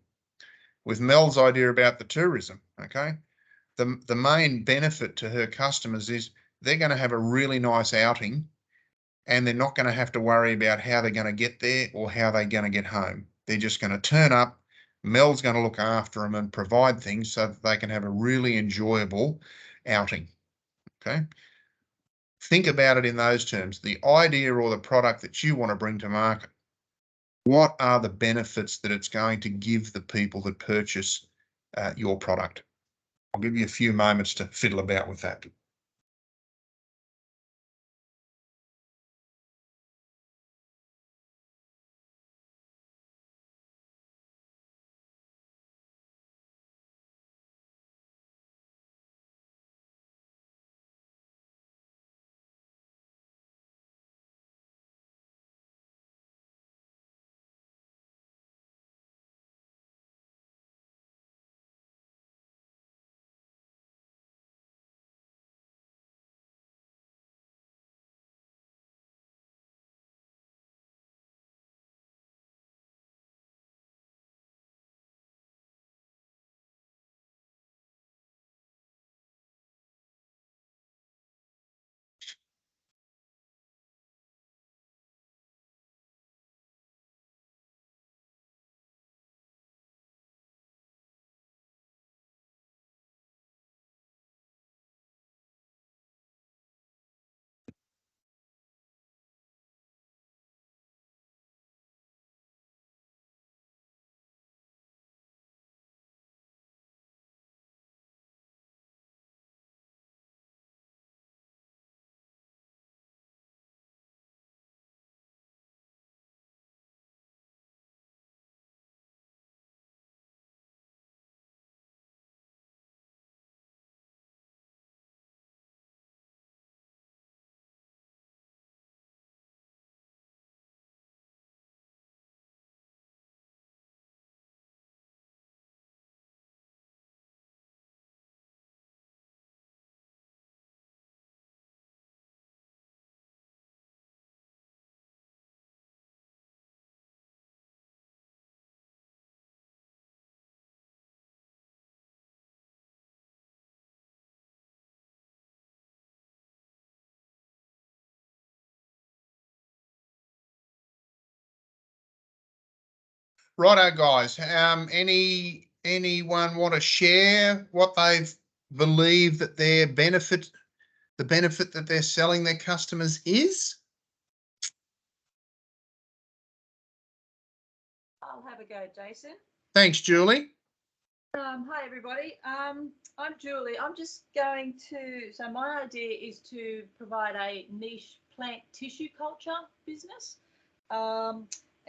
With Mel's idea about the tourism, okay, the main benefit to her customers is they're going to have a really nice outing and they're not going to have to worry about how they're going to get there or how they're going to get home. They're just going to turn up. Mel's going to look after them and provide things so that they can have a really enjoyable outing. Okay. Think about it in those terms. The idea or the product that you want to bring to market. What are the benefits that it's going to give the people that purchase your product? I'll give you a few moments to fiddle about with that. Righto, guys. Anyone want to share what they've believed that the benefit that they're selling their customers is? I'll have a go, Jason. Thanks, Julie. Hi, everybody. I'm Julie. I'm just going to, so my idea is to provide a niche plant tissue culture business.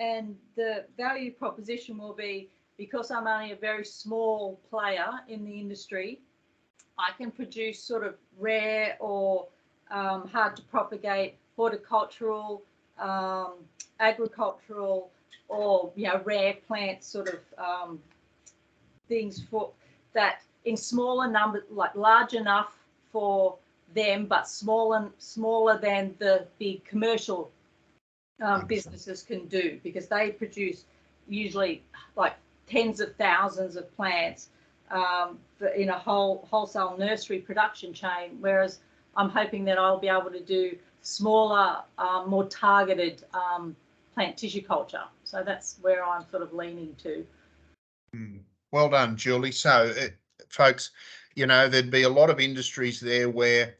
And the value proposition will be, because I'm only a very small player in the industry, I can produce sort of rare or hard to propagate horticultural, agricultural, or rare plant sort of things for that in smaller numbers, like large enough for them, but smaller than the big commercial businesses can do, because they produce usually like tens of thousands of plants in a wholesale nursery production chain, whereas I'm hoping that I'll be able to do smaller, more targeted plant tissue culture. So that's where I'm sort of leaning to. Well done, Julie. So, folks, there'd be a lot of industries there where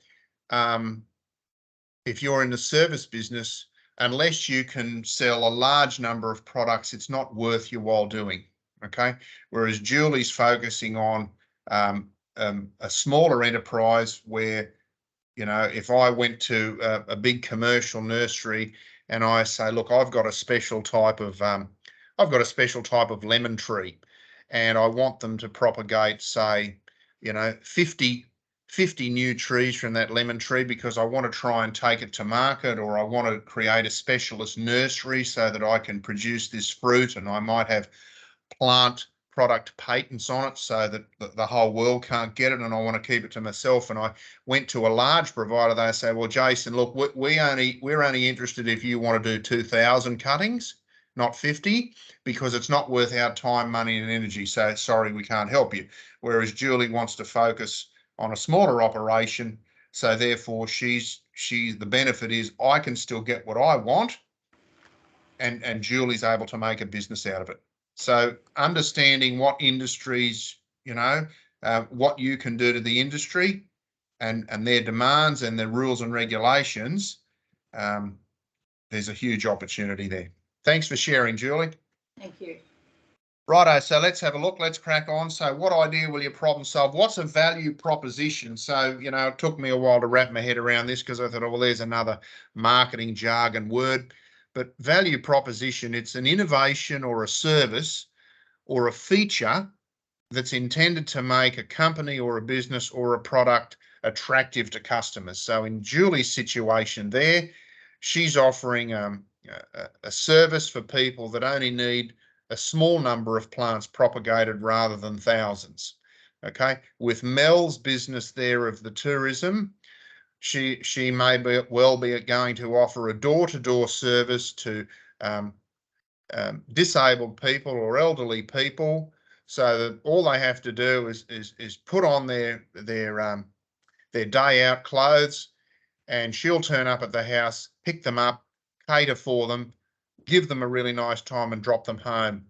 if you're in the service business, unless you can sell a large number of products, it's not worth your while doing, okay? Whereas Julie's focusing on a smaller enterprise where, if I went to a big commercial nursery and I say, look, I've got a special type of lemon tree, and I want them to propagate, say, 50 new trees from that lemon tree because I want to try and take it to market, or I want to create a specialist nursery so that I can produce this fruit, and I might have plant product patents on it so that the whole world can't get it, and I want to keep it to myself. And I went to a large provider. They say, well, Jason, look, we're only interested if you want to do 2,000 cuttings, not 50, because it's not worth our time, money and energy. So sorry, we can't help you. Whereas Julie wants to focus on a smaller operation. So therefore the benefit is I can still get what I want, and Julie's able to make a business out of it. So understanding what industries, what you can do to the industry and their demands and their rules and regulations, there's a huge opportunity there. Thanks for sharing, Julie. Thank you. Righto, so let's have a look. Let's crack on. So what idea will you problem solve? What's a value proposition? So, it took me a while to wrap my head around this because I thought, well, there's another marketing jargon word. But value proposition, it's an innovation or a service or a feature that's intended to make a company or a business or a product attractive to customers. So in Julie's situation there, she's offering a service for people that only need a small number of plants propagated rather than thousands. Okay, with Mel's business there of the tourism, she may be going to offer a door-to-door service to disabled people or elderly people, so that all they have to do is put on their day out clothes, and she'll turn up at the house, pick them up, cater for them, give them a really nice time and drop them home.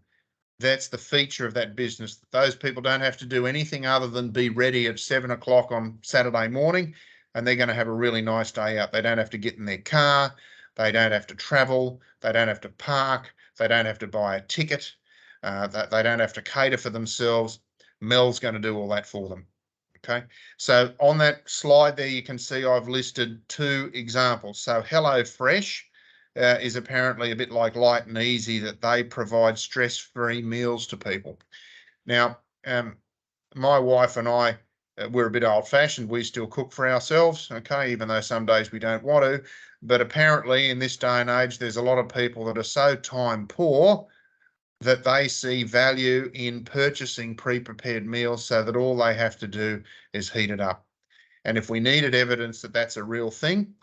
That's the feature of that business. Those people don't have to do anything other than be ready at 7 o'clock on Saturday morning, and they're going to have a really nice day out. They don't have to get in their car. They don't have to travel. They don't have to park. They don't have to buy a ticket. They don't have to cater for themselves. Mel's going to do all that for them. Okay. So on that slide there, you can see I've listed 2 examples. So HelloFresh is apparently a bit like Light and Easy, that they provide stress-free meals to people. Now, my wife and I, we're a bit old-fashioned. We still cook for ourselves, okay, even though some days we don't want to. But apparently in this day and age, there's a lot of people that are so time poor that they see value in purchasing pre-prepared meals so that all they have to do is heat it up. And if we needed evidence that that's a real thing,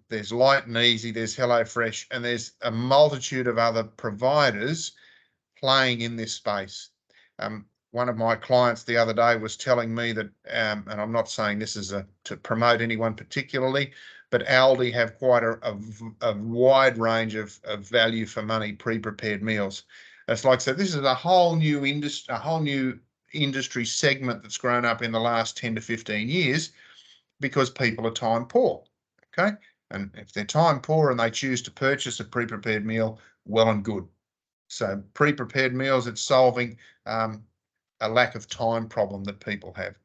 there's Light and Easy, there's HelloFresh, and there's a multitude of other providers playing in this space. One of my clients the other day was telling me that, and I'm not saying this is to promote anyone particularly, but Aldi have quite a wide range of value for money pre-prepared meals. It's like, so this is a whole new industry segment that's grown up in the last 10 to 15 years because people are time poor. Okay. And if they're time poor and they choose to purchase a pre-prepared meal, well and good. So pre-prepared meals, it's solving a lack of time problem that people have.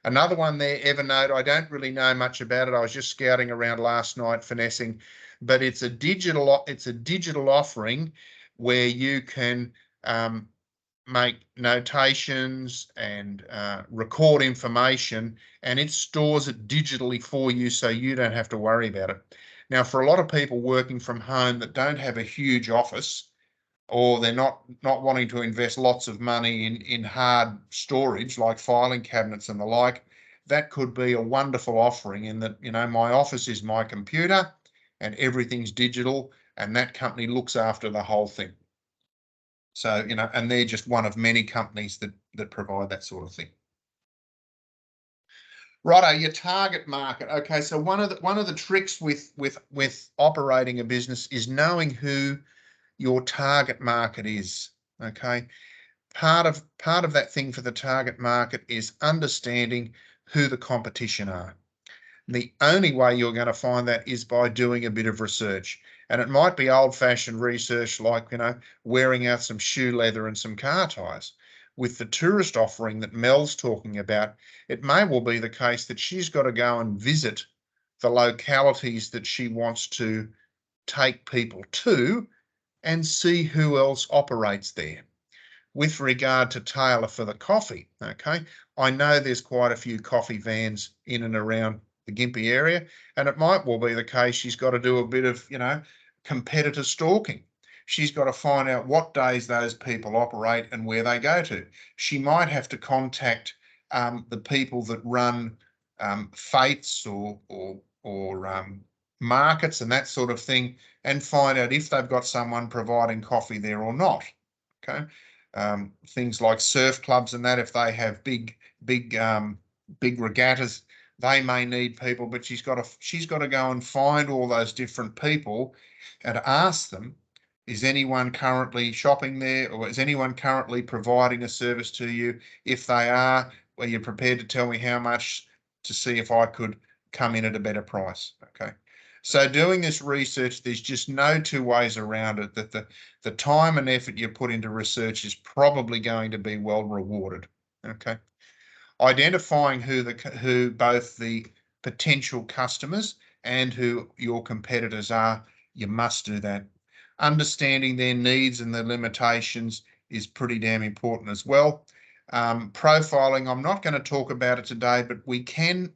Another one there, Evernote. I don't really know much about it. I was just scouting around last night, finessing, but it's a digital offering where you can make notations and record information, and it stores it digitally for you so you don't have to worry about it. Now, for a lot of people working from home that don't have a huge office, or they're not wanting to invest lots of money in hard storage like filing cabinets and the like, that could be a wonderful offering in that, you know, my office is my computer and everything's digital, and that company looks after the whole thing. So, you know, and they're just one of many companies that provide that sort of thing. Righto, your target market. Okay, so one of the tricks with operating a business is knowing who your target market is. Okay, part of that thing for the target market is understanding who the competition are. The only way you're going to find that is by doing a bit of research. And it might be old-fashioned research like, you know, wearing out some shoe leather and some car tyres. With the tourist offering that Mel's talking about, it may well be the case that she's got to go and visit the localities that she wants to take people to and see who else operates there. With regard to Taylor for the coffee, okay, I know there's quite a few coffee vans in and around the Gympie area, and it might well be the case she's got to do a bit of, you know, competitor stalking. She's got to find out what days those people operate and where they go to. She might have to contact the people that run fetes or markets and that sort of thing, and find out if they've got someone providing coffee there or not. Okay, things like surf clubs and that, if they have big regattas, they may need people, but she's got to go and find all those different people and ask them, is anyone currently shopping there, or is anyone currently providing a service to you? If they are, are you prepared to tell me how much to see if I could come in at a better price? Okay. So doing this research, there's just no two ways around it, that the time and effort you put into research is probably going to be well rewarded. Okay. Identifying who both the potential customers and who your competitors are, you must do that. Understanding their needs and their limitations is pretty damn important as well. Profiling, I'm not going to talk about it today, but we can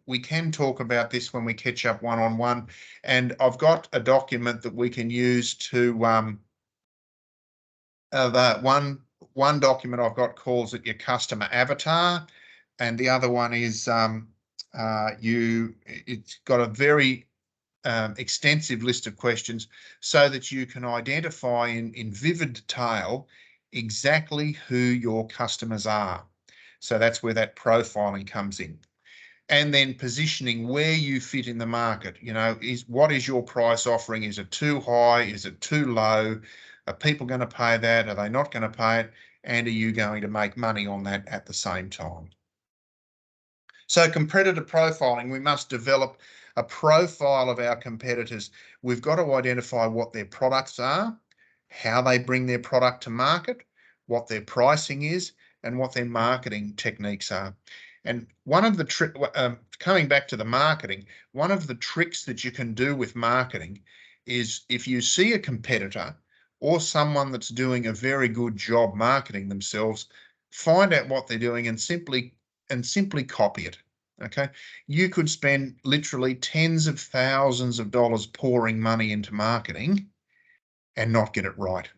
talk about this when we catch up one-on-one. And I've got a document that we can use to one document I've got calls it your customer avatar, and the other one is it's got a very extensive list of questions so that you can identify in vivid detail exactly who your customers are. So that's where that profiling comes in. And then positioning where you fit in the market. You know, what is your price offering? Is it too high? Is it too low? Are people going to pay that? Are they not going to pay it? And are you going to make money on that at the same time? So competitor profiling, we must develop a profile of our competitors. We've got to identify what their products are, how they bring their product to market, what their pricing is, and what their marketing techniques are. And one of the coming back to the marketing, one of the tricks that you can do with marketing is if you see a competitor or someone that's doing a very good job marketing themselves, find out what they're doing and simply copy it. Okay, you could spend literally tens of thousands of dollars pouring money into marketing and not get it right.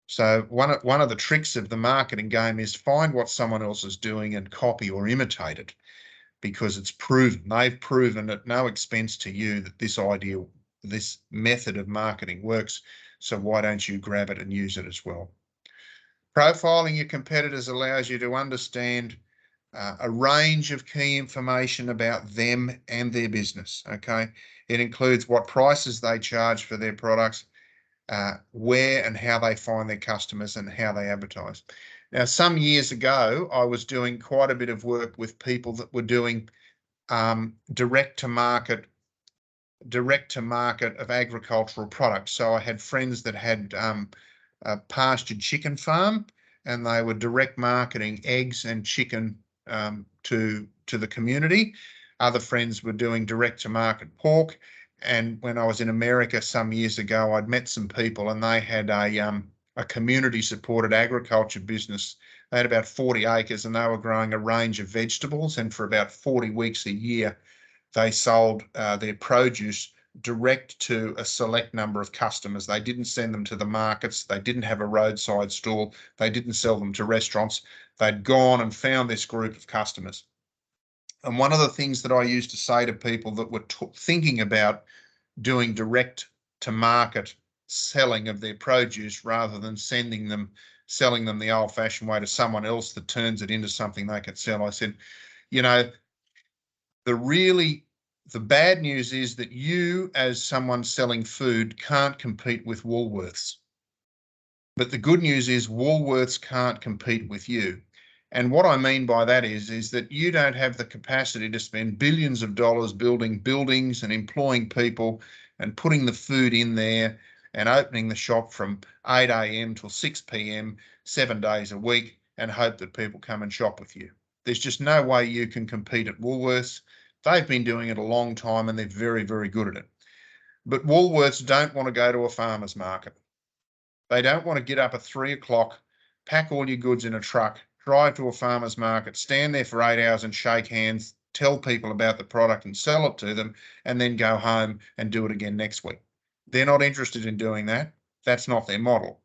So one of the tricks of the marketing game is find what someone else is doing and copy or imitate it, because it's proven. They've proven at no expense to you that this method of marketing works. So why don't you grab it and use it as well? Profiling your competitors allows you to understand a range of key information about them and their business. Okay, it includes what prices they charge for their products, where and how they find their customers and how they advertise. Now, some years ago, I was doing quite a bit of work with people that were doing direct to market of agricultural products. So I had friends that had a pastured chicken farm, and they were direct marketing eggs and chicken to the community. Other friends were doing direct to market pork. And when I was in America some years ago, I'd met some people, and they had a community supported agriculture business. They had about 40 acres, and they were growing a range of vegetables. And for about 40 weeks a year, they sold their produce direct to a select number of customers. They didn't send them to the markets. They didn't have a roadside stall. They didn't sell them to restaurants. They'd gone and found this group of customers. And one of the things that I used to say to people that were thinking about doing direct to market selling of their produce rather than selling them the old fashioned way to someone else that turns it into something they can sell, I said, you know, the bad news is that you, as someone selling food, can't compete with Woolworths. But the good news is Woolworths can't compete with you. And what I mean by that is that you don't have the capacity to spend billions of dollars building buildings and employing people and putting the food in there and opening the shop from 8 a.m. till 6 p.m. 7 days a week and hope that people come and shop with you. There's just no way you can compete at Woolworths. They've been doing it a long time, and they're very, very good at it. But Woolworths don't want to go to a farmer's market. They don't want to get up at 3 o'clock, pack all your goods in a truck, drive to a farmer's market, stand there for 8 hours and shake hands, tell people about the product and sell it to them, and then go home and do it again next week. They're not interested in doing that. That's not their model.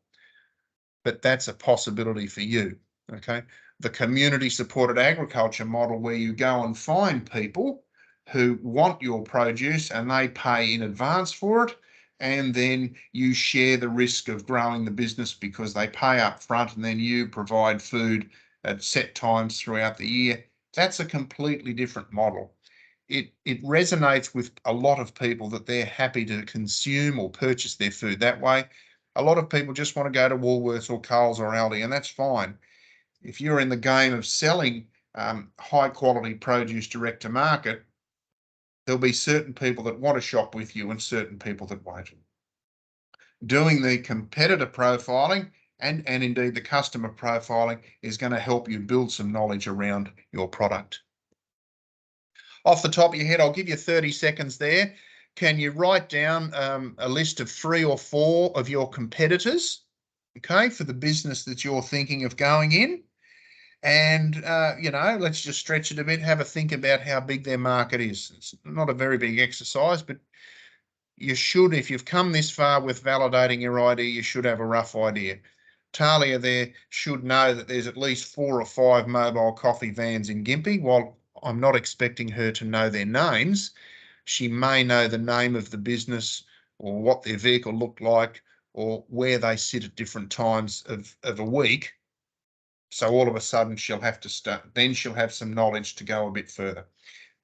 But that's a possibility for you, okay? The community supported agriculture model, where you go and find people who want your produce and they pay in advance for it, and then you share the risk of growing the business because they pay up front, and then you provide food at set times throughout the year. That's a completely different model. It resonates with a lot of people that they're happy to consume or purchase their food that way. A lot of people just want to go to Woolworths or Coles or Aldi, and that's fine. If you're in the game of selling high quality produce direct to market, there'll be certain people that want to shop with you and certain people that won't. Doing the competitor profiling and indeed the customer profiling is going to help you build some knowledge around your product. Off the top of your head, I'll give you 30 seconds there. Can you write down a list of 3 or 4 of your competitors, okay, for the business that you're thinking of going in? And, let's just stretch it a bit, have a think about how big their market is. It's not a very big exercise, but you should, if you've come this far with validating your idea, you should have a rough idea. Talia there should know that there's at least 4 or 5 mobile coffee vans in Gympie. While I'm not expecting her to know their names, she may know the name of the business or what their vehicle looked like or where they sit at different times of a week. So all of a sudden she'll have to start, then she'll have some knowledge to go a bit further.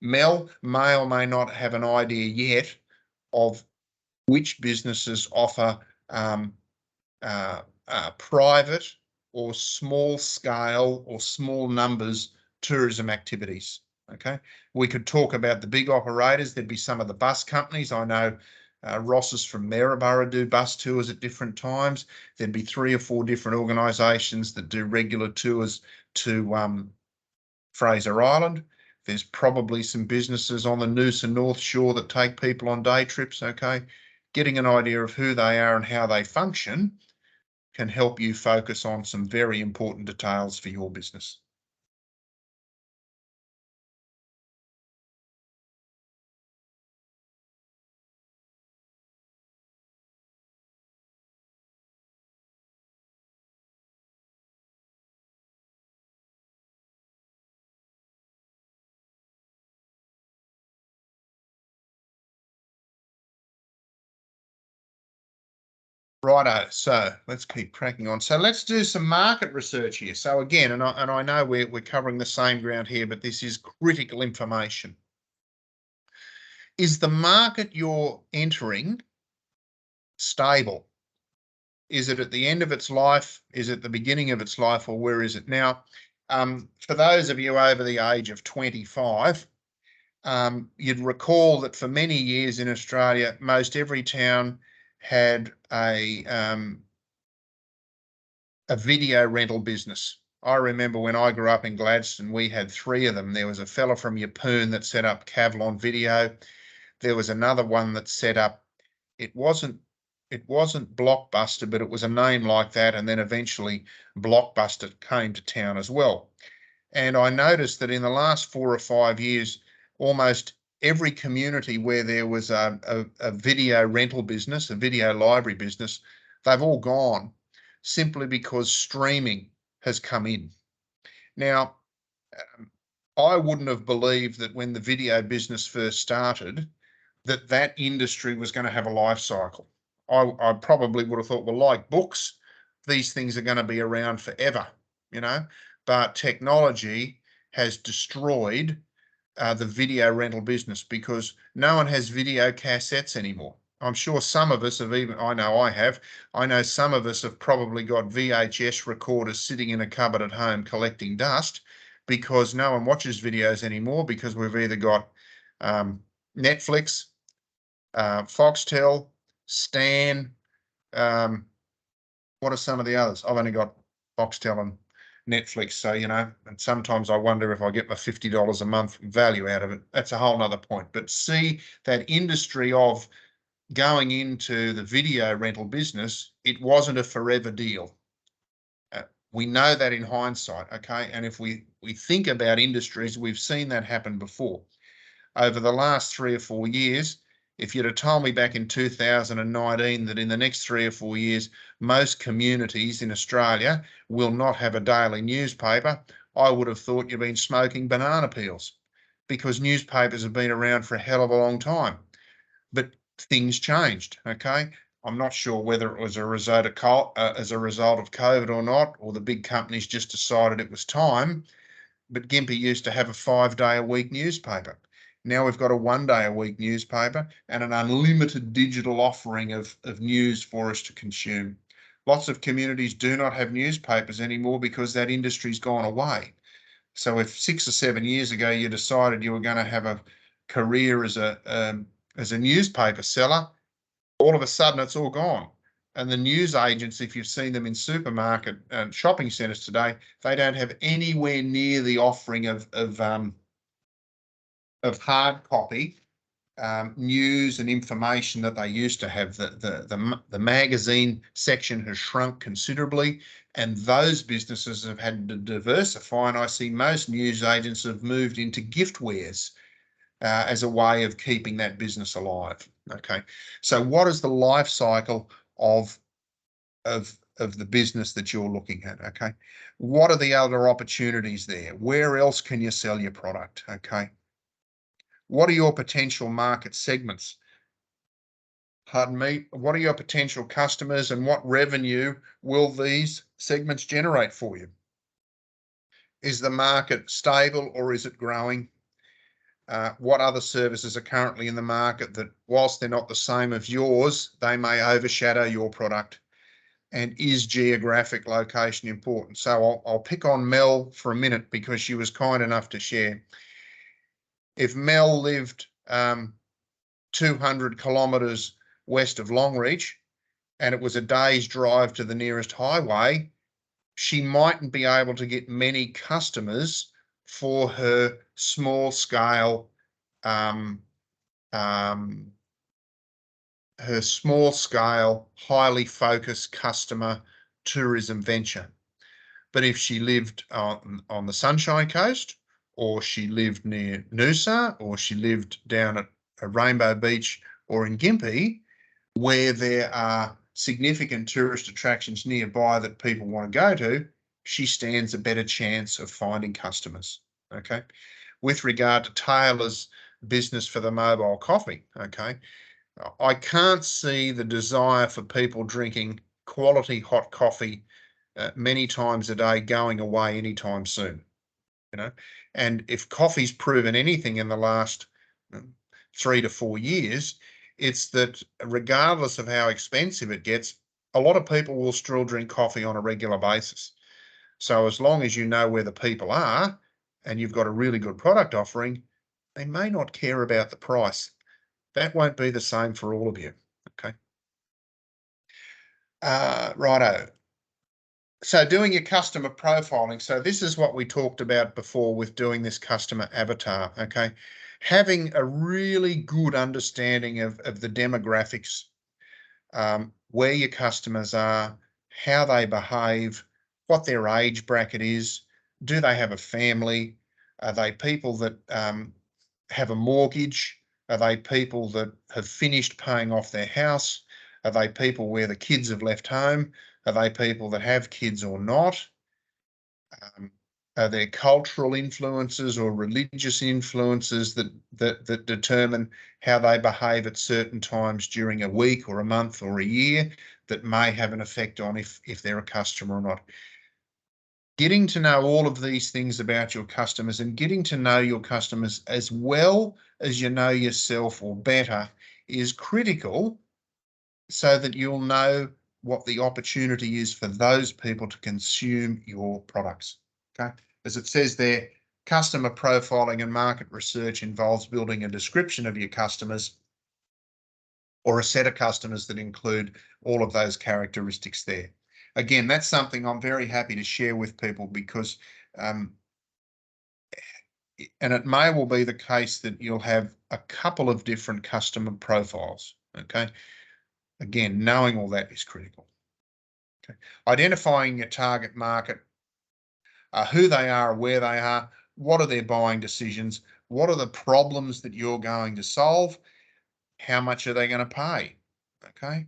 Mel may or may not have an idea yet of which businesses offer private or small scale or small numbers tourism activities. Okay, we could talk about the big operators. There'd be some of the bus companies. I know Ross's from Maryborough do bus tours at different times. There'd be 3 or 4 different organisations that do regular tours to Fraser Island. There's probably some businesses on the Noosa North Shore that take people on day trips, okay? Getting an idea of who they are and how they function can help you focus on some very important details for your business. Righto, so let's keep cracking on. So let's do some market research here. So again, and I know we're covering the same ground here, but this is critical information. Is the market you're entering stable? Is it at the end of its life? Is it the beginning of its life, or where is it now? For those of you over the age of 25, you'd recall that for many years in Australia, most every town had a video rental business. I remember when I grew up in Gladstone, we had 3 of them. There was a fella from Yeppoon that set up Kavlon Video. There was another one that set up, it wasn't Blockbuster, but it was a name like that. And then eventually Blockbuster came to town as well. And I noticed that in the last 4 or 5 years, almost every community where there was a video rental business, a video library business, they've all gone simply because streaming has come in. Now, I wouldn't have believed that when the video business first started, that industry was going to have a life cycle. I probably would have thought, well, like books, these things are going to be around forever, you know, but technology has destroyed the video rental business because no one has video cassettes anymore. I'm sure some of us have I know some of us have probably got VHS recorders sitting in a cupboard at home collecting dust because no one watches videos anymore because we've either got Netflix, Foxtel, Stan, what are some of the others? I've only got Foxtel and Netflix, so, you know, and sometimes I wonder if I get my $50 a month value out of it. That's a whole nother point. But see, that industry of going into the video rental business, it wasn't a forever deal. We know that in hindsight, okay? And if we think about industries, we've seen that happen before. Over the last 3 or 4 years, if you'd have told me back in 2019 that in the next 3 or 4 years, most communities in Australia will not have a daily newspaper, I would have thought you've been smoking banana peels because newspapers have been around for a hell of a long time. But things changed, okay? I'm not sure whether it was a result of COVID or not, or the big companies just decided it was time, but Gympie used to have a 5-day-a-week newspaper. Now we've got a 1-day-a-week newspaper and an unlimited digital offering of news for us to consume. Lots of communities do not have newspapers anymore because that industry's gone away. So if 6 or 7 years ago you decided you were going to have a career as a newspaper seller, all of a sudden it's all gone. And the news agents, if you've seen them in supermarket and shopping centres today, they don't have anywhere near the offering of hard copy news and information that they used to have. The magazine section has shrunk considerably, and those businesses have had to diversify. And I see most news agents have moved into giftwares as a way of keeping that business alive. Okay, so what is the life cycle of the business that you're looking at? Okay, what are the other opportunities there? Where else can you sell your product? Okay, what are your potential market segments? Pardon me, what are your potential customers and what revenue will these segments generate for you? Is the market stable or is it growing? What other services are currently in the market that, whilst they're not the same as yours, they may overshadow your product? And is geographic location important? So I'll pick on Mel for a minute because she was kind enough to share. If Mel lived 200 kilometres west of Longreach and it was a day's drive to the nearest highway, she mightn't be able to get many customers for her small scale highly focused customer tourism venture. But if she lived on the Sunshine Coast, or she lived near Noosa, or she lived down at Rainbow Beach or in Gympie, where there are significant tourist attractions nearby that people want to go to, she stands a better chance of finding customers. Okay. With regard to Taylor's business for the mobile coffee, okay, I can't see the desire for people drinking quality hot coffee many times a day going away anytime soon. You know, and if coffee's proven anything in the last 3 to 4 years, it's that regardless of how expensive it gets, a lot of people will still drink coffee on a regular basis. So as long as you know where the people are and you've got a really good product offering, they may not care about the price. That won't be the same for all of you. Okay. Righto. So doing your customer profiling. So this is what we talked about before with doing this customer avatar. Okay. Having a really good understanding of the demographics, where your customers are, how they behave, what their age bracket is. Do they have a family? Are they people that have a mortgage? Are they people that have finished paying off their house? Are they people where the kids have left home? Are they people that have kids or not? Are there cultural influences or religious influences that determine how they behave at certain times during a week or a month or a year that may have an effect on if they're a customer or not? Getting to know all of these things about your customers and getting to know your customers as well as you know yourself or better is critical so that you'll know what the opportunity is for those people to consume your products. Okay, as it says there, customer profiling and market research involves building a description of your customers or a set of customers that include all of those characteristics there. Again, that's something I'm very happy to share with people because, and it may well be the case that you'll have a couple of different customer profiles. Okay, again, knowing all that is critical. Okay, identifying your target market, who they are, where they are, what are their buying decisions, what are the problems that you're going to solve, how much are they going to pay? Okay,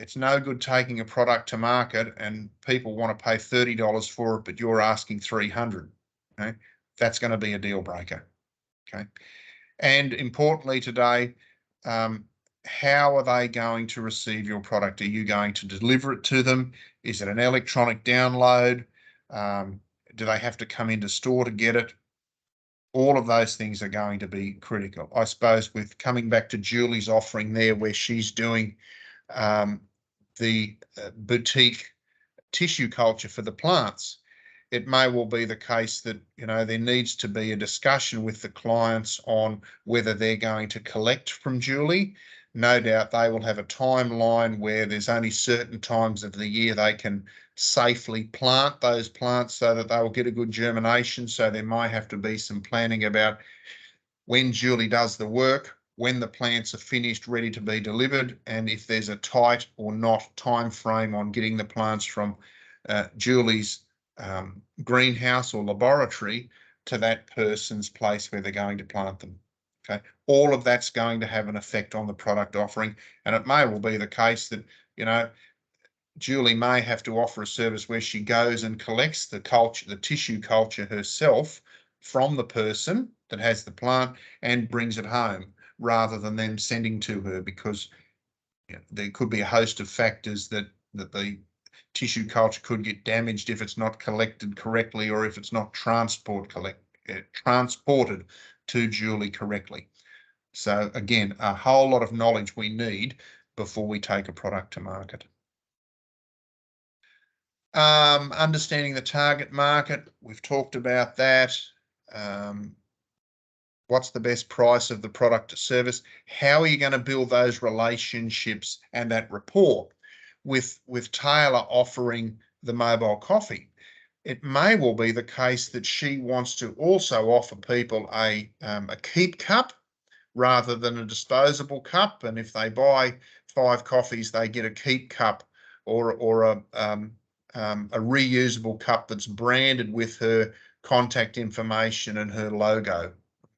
it's no good taking a product to market and people want to pay $30 for it, but you're asking $300. Okay, that's going to be a deal breaker. Okay, and importantly today, how are they going to receive your product? Are you going to deliver it to them? Is it an electronic download? Do they have to come into store to get it? All of those things are going to be critical. I suppose with coming back to Julie's offering there where she's doing the boutique tissue culture for the plants, it may well be the case that, you know, there needs to be a discussion with the clients on whether they're going to collect from Julie. No doubt they will have a timeline where there's only certain times of the year they can safely plant those plants so that they will get a good germination. So there might have to be some planning about when Julie does the work, when the plants are finished, ready to be delivered, and if there's a tight or not time frame on getting the plants from Julie's greenhouse or laboratory to that person's place where they're going to plant them. Okay, all of that's going to have an effect on the product offering, and it may well be the case that, you know, Julie may have to offer a service where she goes and collects the culture, the tissue culture herself from the person that has the plant and brings it home rather than them sending to her, because, you know, there could be a host of factors that the tissue culture could get damaged if it's not collected correctly or if it's not transported to Julie correctly. So again, a whole lot of knowledge we need before we take a product to market. Understanding the target market, we've talked about that. What's the best price of the product or service? How are you going to build those relationships and that rapport with Taylor offering the mobile coffee? It may well be the case that she wants to also offer people a keep cup rather than a disposable cup, and if they buy 5 coffees, they get a keep cup or a reusable cup that's branded with her contact information and her logo.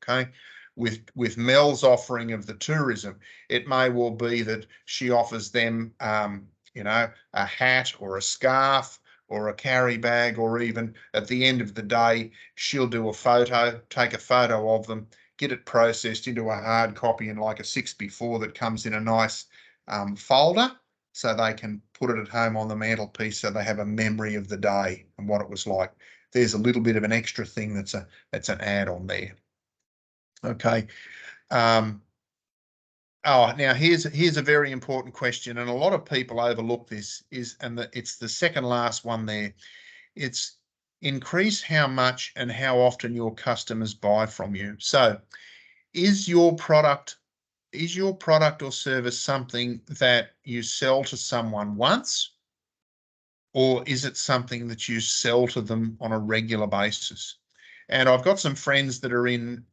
Okay, with Mel's offering of the tourism, it may well be that she offers them, you know, a hat or a scarf or a carry bag, or even at the end of the day, she'll do a photo, take a photo of them, get it processed into a hard copy in like a 6x4 that comes in a nice folder, so they can put it at home on the mantelpiece so they have a memory of the day and what it was like. There's a little bit of an extra thing that's an add-on there. Okay. Oh, now here's a very important question, and a lot of people overlook this. It's the second last one there. It's increase how much and how often your customers buy from you. So, is your product or service something that you sell to someone once, or is it something that you sell to them on a regular basis? And I've got some friends that are in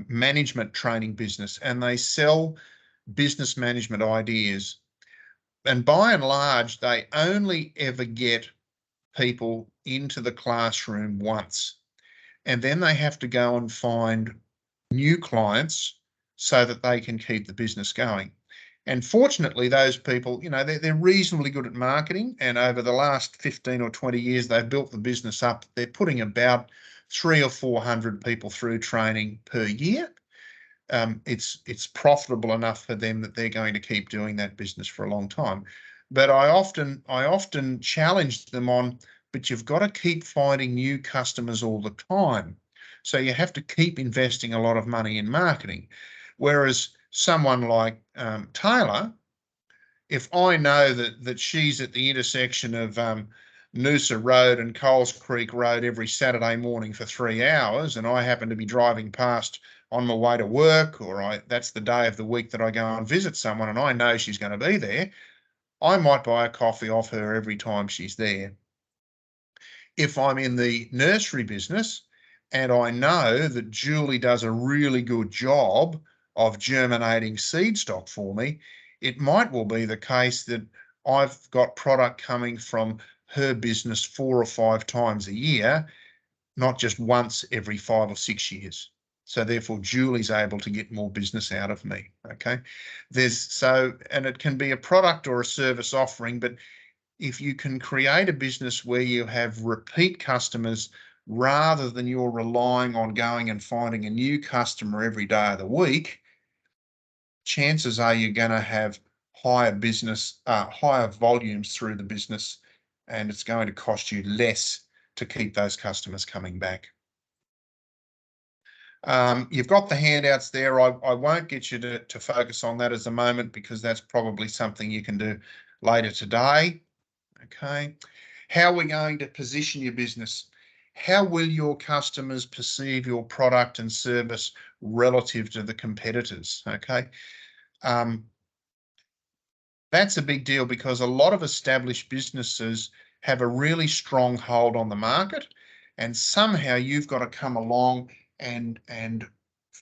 management training business, and they sell business management ideas. And by and large, they only ever get people into the classroom once, and then they have to go and find new clients so that they can keep the business going. And fortunately, those people, they're reasonably good at marketing, and over the last 15 or 20 years, they've built the business up. They're putting about 300 or 400 people through training per year. It's profitable enough for them that they're going to keep doing that business for a long time. But I often challenge them on, but you've got to keep finding new customers all the time. So you have to keep investing a lot of money in marketing. Whereas someone like Taylor, if I know that she's at the intersection of Noosa Road and Coles Creek Road every Saturday morning for 3 hours, and I happen to be driving past on my way to work, or that's the day of the week that I go and visit someone and I know she's going to be there, I might buy a coffee off her every time she's there. If I'm in the nursery business and I know that Julie does a really good job of germinating seed stock for me, it might well be the case that I've got product coming from her business 4 or 5 times a year, not just once every 5 or 6 years. So therefore, Julie's able to get more business out of me. Okay, and it can be a product or a service offering, but if you can create a business where you have repeat customers rather than you're relying on going and finding a new customer every day of the week, chances are you're going to have higher volumes through the business, and it's going to cost you less to keep those customers coming back. You've got the handouts there. I won't get you to focus on that as a moment, because that's probably something you can do later today. Okay. How are we going to position your business? How will your customers perceive your product and service relative to the competitors? Okay. That's a big deal, because a lot of established businesses have a really strong hold on the market, and somehow you've got to come along and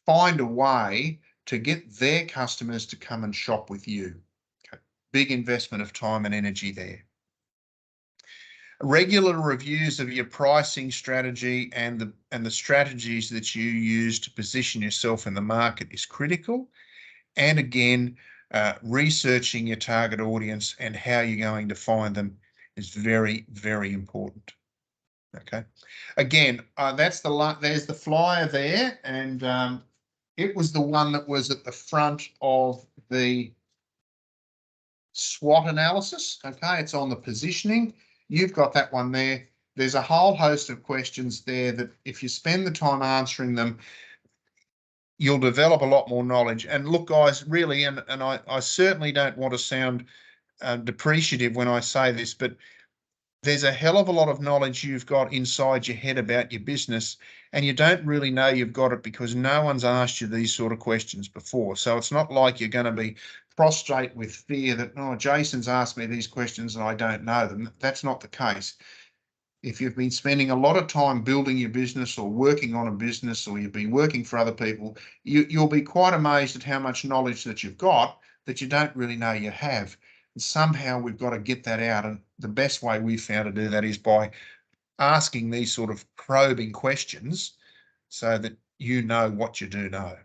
find a way to get their customers to come and shop with you. Okay. Big investment of time and energy there. Regular reviews of your pricing strategy and the strategies that you use to position yourself in the market is critical. And again, researching your target audience and how you're going to find them is very, very important. Okay. Again, there's the flyer there, and it was the one that was at the front of the SWOT analysis. Okay, it's on the positioning. You've got that one there. There's a whole host of questions there that if you spend the time answering them, you'll develop a lot more knowledge. And look, guys, really, and I certainly don't want to sound depreciative when I say this, but there's a hell of a lot of knowledge you've got inside your head about your business, and you don't really know you've got it because no one's asked you these sort of questions before. So it's not like you're going to be prostrate with fear that, oh, Jason's asked me these questions and I don't know them. That's not the case. If you've been spending a lot of time building your business or working on a business, or you've been working for other people, you'll be quite amazed at how much knowledge that you've got that you don't really know you have. And somehow we've got to get that out. And the best way we've found to do that is by asking these sort of probing questions so that you know what you do know.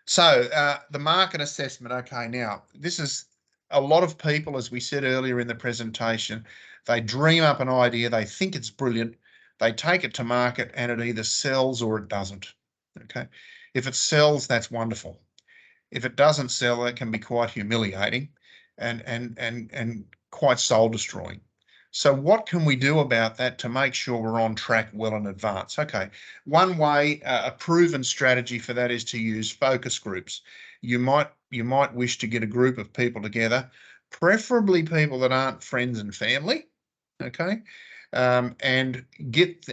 So the market assessment. Okay, now this is a lot of people, as we said earlier in the presentation, they dream up an idea, they think it's brilliant, they take it to market, and it either sells or it doesn't. Okay, if it sells, that's wonderful. If it doesn't sell, it can be quite humiliating and quite soul destroying. So what can we do about that to make sure we're on track well in advance? Okay, one way, a proven strategy for that is to use focus groups. You might wish to get a group of people together, preferably people that aren't friends and family, okay, and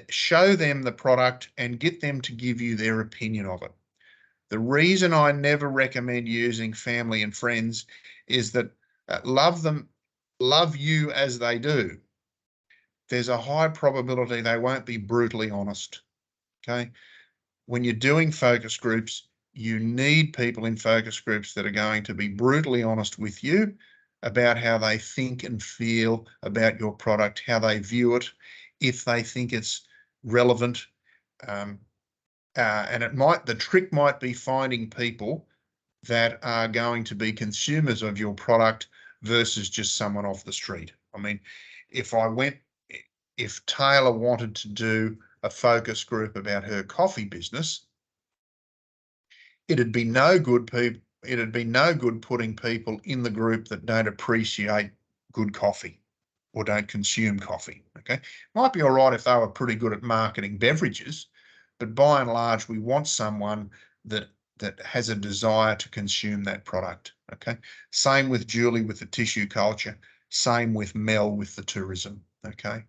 show them the product and get them to give you their opinion of it. The reason I never recommend using family and friends is that love you as they do, there's a high probability they won't be brutally honest, okay? When you're doing focus groups, you need people in focus groups that are going to be brutally honest with you about how they think and feel about your product, how they view it, if they think it's relevant. And the trick might be finding people that are going to be consumers of your product versus just someone off the street. I mean, if Taylor wanted to do a focus group about her coffee business, it'd be no good putting people in the group that don't appreciate good coffee or don't consume coffee. Okay, might be all right if they were pretty good at marketing beverages, but by and large, we want someone that has a desire to consume that product. Okay, same with Julie with the tissue culture, same with Mel with the tourism. Okay.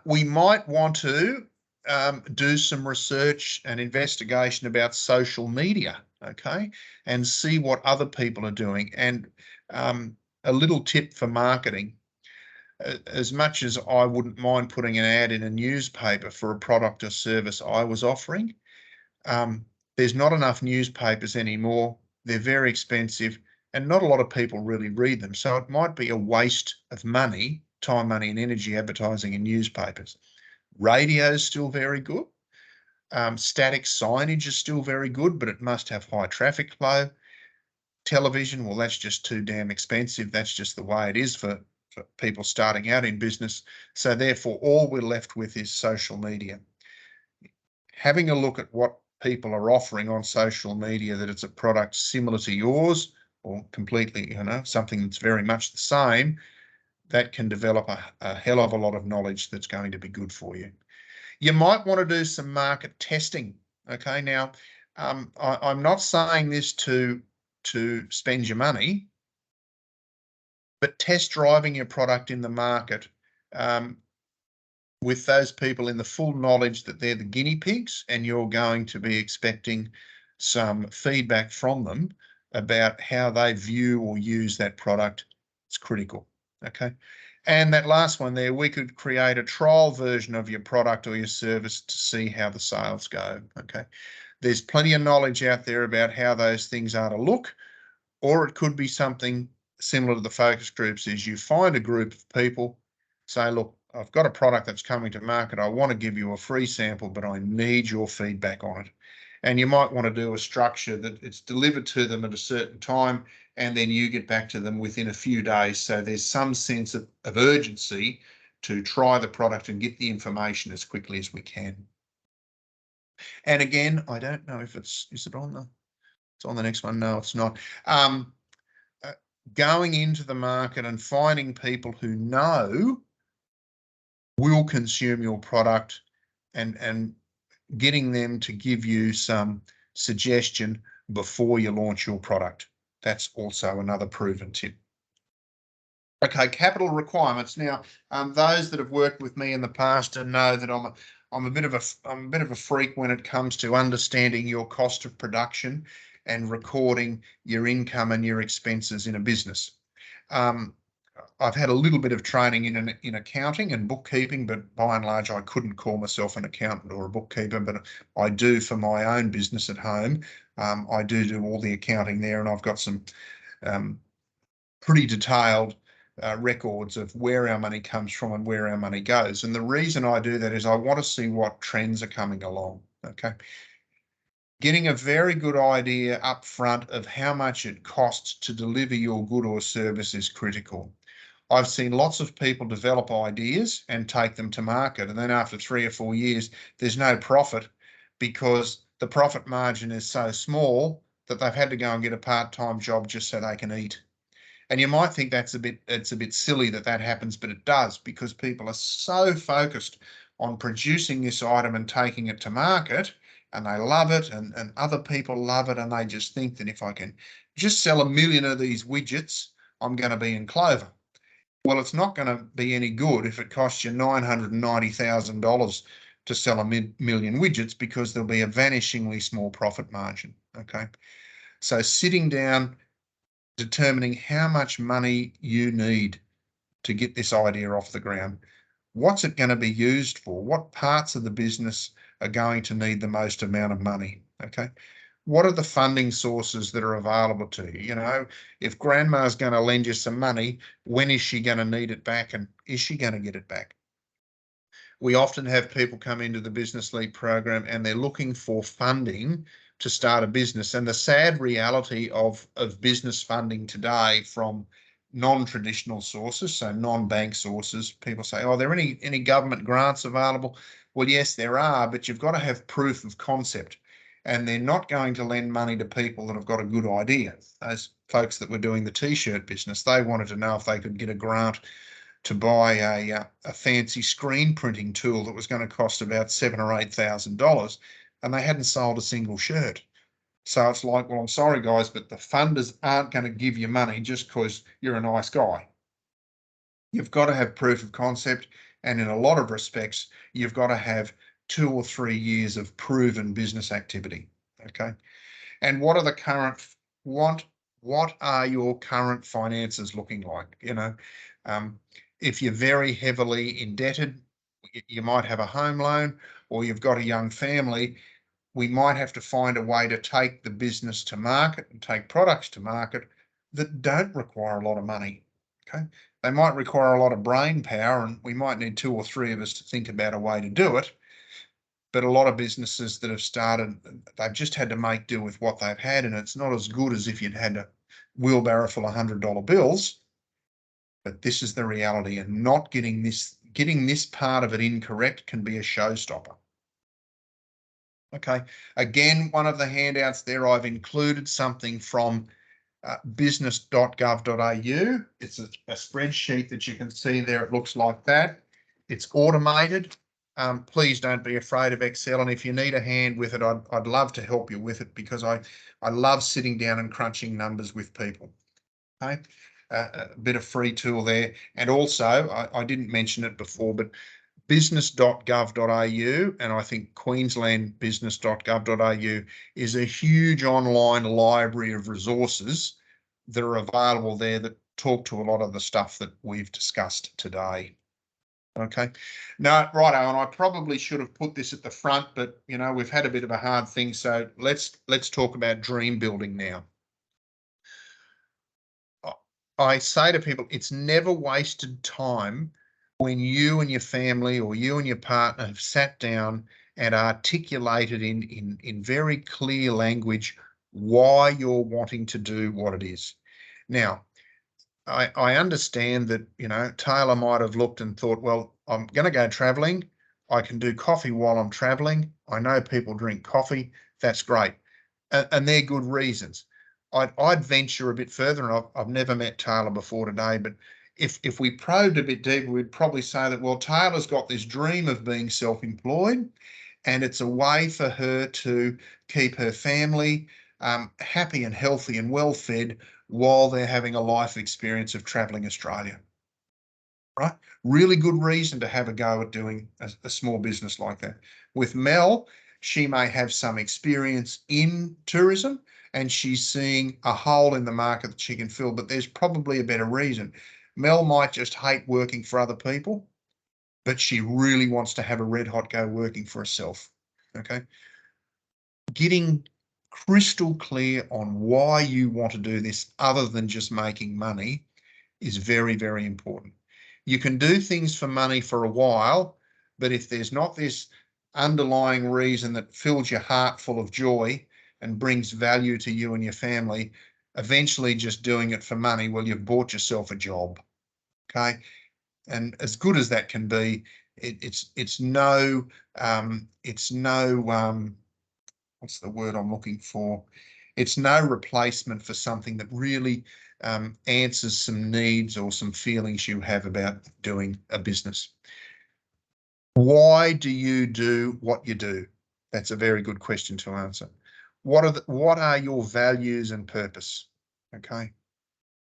We might want to do some research and investigation about social media, okay, and see what other people are doing. And a little tip for marketing, as much as I wouldn't mind putting an ad in a newspaper for a product or service I was offering, there's not enough newspapers anymore. They're very expensive and not a lot of people really read them. So it might be a waste of money, time, money and energy advertising in newspapers. Radio is still very good. Static signage is still very good, but it must have high traffic flow. Television, well, that's just too damn expensive. That's just the way it is for people starting out in business. So therefore, all we're left with is social media. Having a look at what people are offering on social media, that it's a product similar to yours or completely, something that's very much the same, that can develop a hell of a lot of knowledge that's going to be good for you. You might want to do some market testing. Okay, now I'm not saying this to spend your money, but test driving your product in the market with those people in the full knowledge that they're the guinea pigs and you're going to be expecting some feedback from them about how they view or use that product. It's critical. Okay. And that last one there, we could create a trial version of your product or your service to see how the sales go. Okay. There's plenty of knowledge out there about how those things are to look, or it could be something similar to the focus groups, is you find a group of people, say, look, I've got a product that's coming to market. I want to give you a free sample, but I need your feedback on it. And you might want to do a structure that it's delivered to them at a certain time, and then you get back to them within a few days. So there's some sense of urgency to try the product and get the information as quickly as we can. And again, I don't know if it's on the next one. No, it's not. Going into the market and finding people who know will consume your product and getting them to give you some suggestion before you launch your product. That's also another proven tip. Okay, capital requirements. Now, those that have worked with me in the past and know that I'm a bit of a freak when it comes to understanding your cost of production and recording your income and your expenses in a business. I've had a little bit of training in accounting and bookkeeping, but by and large, I couldn't call myself an accountant or a bookkeeper, but I do for my own business at home. I do all the accounting there, and I've got some pretty detailed records of where our money comes from and where our money goes. And the reason I do that is I want to see what trends are coming along. Okay. Getting a very good idea up front of how much it costs to deliver your good or service is critical. I've seen lots of people develop ideas and take them to market, and then after 3 or 4 years, there's no profit because the profit margin is so small that they've had to go and get a part-time job just so they can eat. And you might think it's a bit silly that happens, but it does, because people are so focused on producing this item and taking it to market, and they love it, and other people love it, and they just think that if I can just sell 1 million of these widgets, I'm going to be in clover. Well, it's not going to be any good if it costs you $990,000 to sell 1 million widgets, because there'll be a vanishingly small profit margin. Okay, so sitting down, determining how much money you need to get this idea off the ground. What's it going to be used for? What parts of the business are going to need the most amount of money? Okay. What are the funding sources that are available to you? You know, if grandma's going to lend you some money, when is she going to need it back, and is she going to get it back? We often have people come into the Business Lead program and they're looking for funding to start a business. And the sad reality of business funding today from non-traditional sources, so non-bank sources, people say, oh, are there any government grants available? Well, yes, there are, but you've got to have proof of concept. And they're not going to lend money to people that have got a good idea. Those folks that were doing the t-shirt business, they wanted to know if they could get a grant to buy a fancy screen printing tool that was going to cost about $7,000 or $8,000, and they hadn't sold a single shirt. So it's like, well, I'm sorry, guys, but the funders aren't going to give you money just because you're a nice guy. You've got to have proof of concept, and in a lot of respects, you've got to have 2 or 3 years of proven business activity. Okay, and what are your current finances looking like? You know, if you're very heavily indebted, you might have a home loan, or you've got a young family, we might have to find a way to take the business to market and take products to market that don't require a lot of money. Okay, they might require a lot of brain power, and we might need 2 or 3 of us to think about a way to do it. But a lot of businesses that have started, they've just had to make do with what they've had, and it's not as good as if you'd had a wheelbarrow full of $100 bills. But this is the reality, and not getting this part of it incorrect can be a showstopper. Okay, again, one of the handouts there, I've included something from business.gov.au. It's a spreadsheet that you can see there. It looks like that. It's automated. Please don't be afraid of Excel, and if you need a hand with it, I'd love to help you with it, because I love sitting down and crunching numbers with people. Okay, a bit of free tool there. And also, I didn't mention it before, but business.gov.au, and I think Queensland business.gov.au is a huge online library of resources that are available there that talk to a lot of the stuff that we've discussed today. Okay, now, righto, and I probably should have put this at the front, but you know, we've had a bit of a hard thing, so let's talk about dream building now. I say to people, it's never wasted time when you and your family, or you and your partner, have sat down and articulated in very clear language why you're wanting to do what it is. Now, I understand that, you know, Taylor might have looked and thought, well, I'm going to go traveling. I can do coffee while I'm traveling. I know people drink coffee. That's great. And they're good reasons. I'd venture a bit further, and I've never met Taylor before today, but if we probed a bit deeper, we'd probably say that, well, Taylor's got this dream of being self-employed, and it's a way for her to keep her family happy and healthy and well-fed while they're having a life experience of travelling Australia. Right? Really good reason to have a go at doing a small business like that. With Mel, she may have some experience in tourism, and she's seeing a hole in the market that she can fill, but there's probably a better reason. Mel might just hate working for other people, but she really wants to have a red hot go working for herself. Okay. Getting crystal clear on why you want to do this other than just making money is very, very important. You can do things for money for a while, but if there's not this underlying reason that fills your heart full of joy and brings value to you and your family, eventually just doing it for money, well, you've bought yourself a job. Okay. And as good as that can be, it's no what's the word I'm looking for? It's no replacement for something that really answers some needs or some feelings you have about doing a business. Why do you do what you do? That's a very good question to answer. What are your values and purpose? Okay.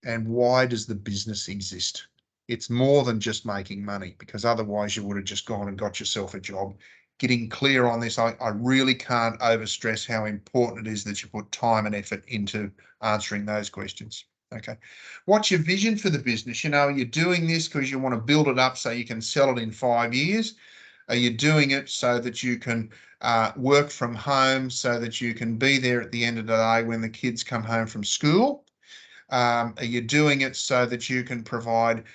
And why does the business exist? It's more than just making money, because otherwise you would have just gone and got yourself a job. Getting clear on this, I really can't overstress how important it is that you put time and effort into answering those questions. Okay. What's your vision for the business? You know, are you doing this because you want to build it up so you can sell it in 5 years? Are you doing it so that you can work from home, so that you can be there at the end of the day when the kids come home from school? Are you doing it so that you can provide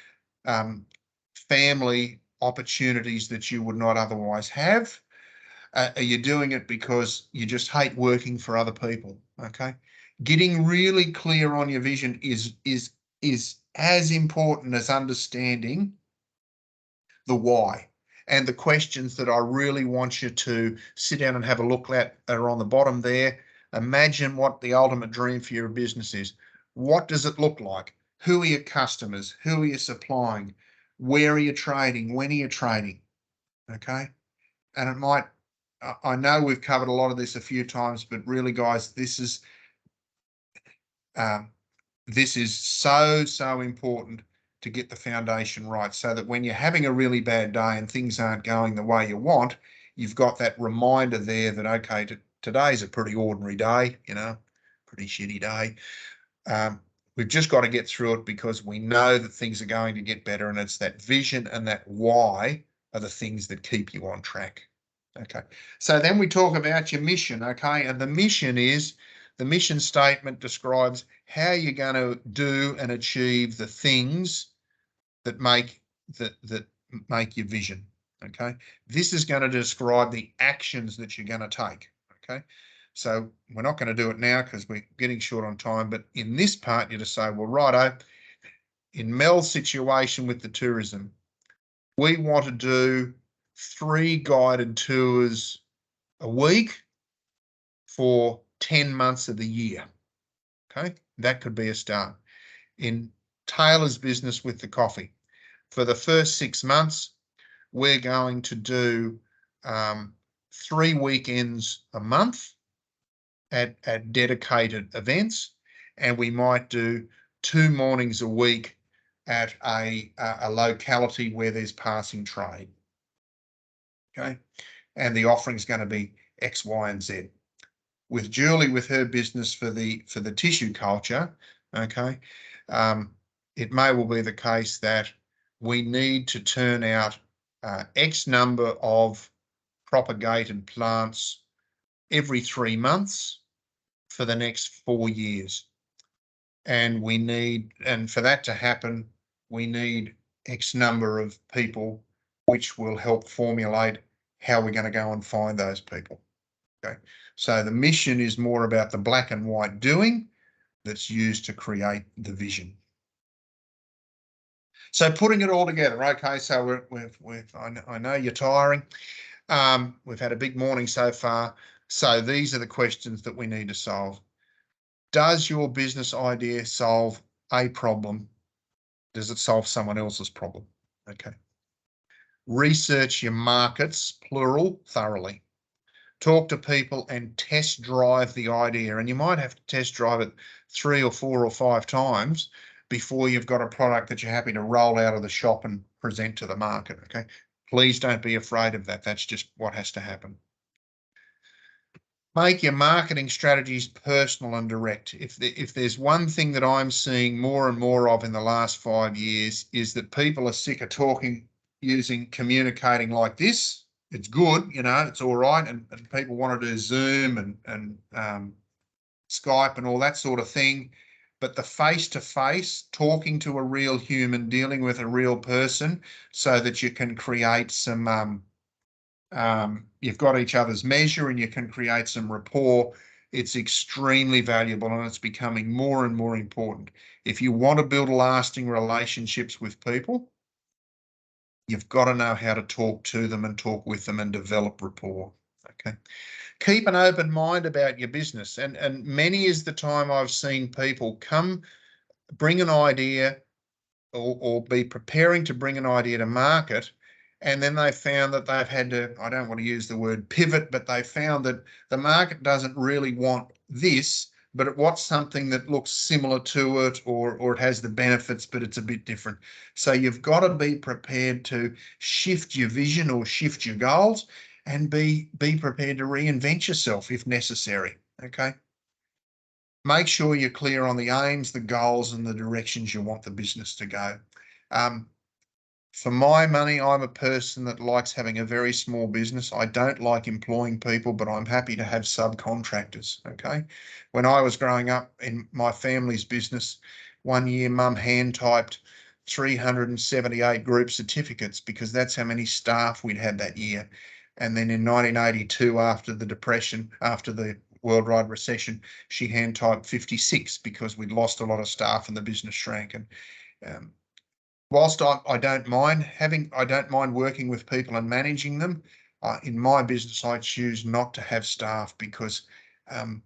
family opportunities that you would not otherwise have? Are you doing it because you just hate working for other people? Okay. Getting really clear on your vision is as important as understanding the why. And the questions that I really want you to sit down and have a look at are on the bottom there. Imagine what the ultimate dream for your business is. What does it look like? Who are your customers? Who are you supplying? Where are you trading? When are you trading? Okay. And it might, I know we've covered a lot of this a few times, but really, guys, this is so important to get the foundation right, so that when you're having a really bad day and things aren't going the way you want, you've got that reminder there that, okay, today's a pretty ordinary day, you know, pretty shitty day. We've just got to get through it because we know that things are going to get better, and it's that vision and that why are the things that keep you on track. Okay, so then we talk about your mission, okay, and the mission statement describes how you're going to do and achieve the things that make your vision. Okay, this is going to describe the actions that you're going to take. Okay, so we're not going to do it now because we're getting short on time, but in this part you just say, well, righto, in Mel's situation with the tourism, we want to do 3 guided tours a week for 10 months of the year. Okay, that could be a start. In Taylor's business with the coffee, for the first 6 months, we're going to do 3 weekends a month at dedicated events, and we might do 2 mornings a week at a locality where there's passing trade. Okay, and the offering's going to be X, Y, and Z. With Julie, with her business for the tissue culture, okay, it may well be the case that we need to turn out X number of propagated plants every 3 months for the next 4 years. And for that to happen, we need X number of people, which will help formulate how we're going to go and find those people. Okay, so the mission is more about the black and white doing that's used to create the vision. So putting it all together, okay, so I know you're tiring. We've had a big morning so far. So these are the questions that we need to solve. Does your business idea solve a problem? Does it solve someone else's problem? Okay. Research your markets, plural, thoroughly. Talk to people and test drive the idea. And you might have to test drive it 3 or 4 or 5 times before you've got a product that you're happy to roll out of the shop and present to the market. Okay. Please don't be afraid of that. That's just what has to happen. Make your marketing strategies personal and direct. If there's one thing that I'm seeing more and more of in the last 5 years is that people are sick of communicating like this. It's good, you know, it's all right. And people want to do Zoom and Skype and all that sort of thing. But the face-to-face, talking to a real human, dealing with a real person so that you can create some, you've got each other's measure and you can create some rapport. It's extremely valuable and it's becoming more and more important. If you want to build lasting relationships with people, you've got to know how to talk to them and talk with them and develop rapport. Okay. Keep an open mind about your business, and many is the time I've seen people come, bring an idea or be preparing to bring an idea to market, and then they found that they've had to, I don't want to use the word pivot, but they found that the market doesn't really want this, but it wants something that looks similar to it, or it has the benefits, but it's a bit different. So you've got to be prepared to shift your vision or shift your goals, and be prepared to reinvent yourself if necessary. Okay. Make sure you're clear on the aims, the goals, and the directions you want the business to go. For my money, I'm a person that likes having a very small business. I don't like employing people, but I'm happy to have subcontractors. Okay. When I was growing up in my family's business, one year Mum hand typed 378 group certificates because that's how many staff we'd had that year. And then in 1982, after the Depression, after the worldwide recession, she hand typed 56 because we'd lost a lot of staff and the business shrank. And whilst I don't mind working with people and managing them, in my business I choose not to have staff because I've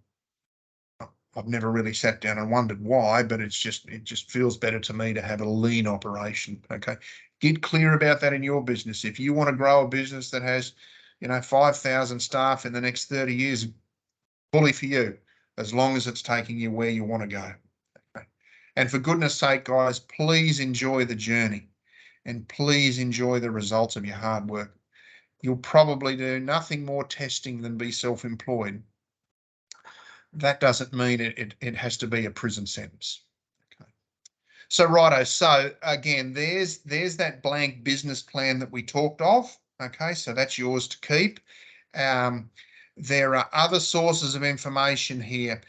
never really sat down and wondered why, but it just feels better to me to have a lean operation. Okay, get clear about that in your business. If you want to grow a business that has 5,000 staff in the next 30 years, bully for you, as long as it's taking you where you want to go. Okay. And for goodness sake, guys, please enjoy the journey, and please enjoy the results of your hard work. You'll probably do nothing more testing than be self-employed. That doesn't mean it has to be a prison sentence. Okay. So righto, so again, there's that blank business plan that we talked of. Okay, so that's yours to keep. There are other sources of information here.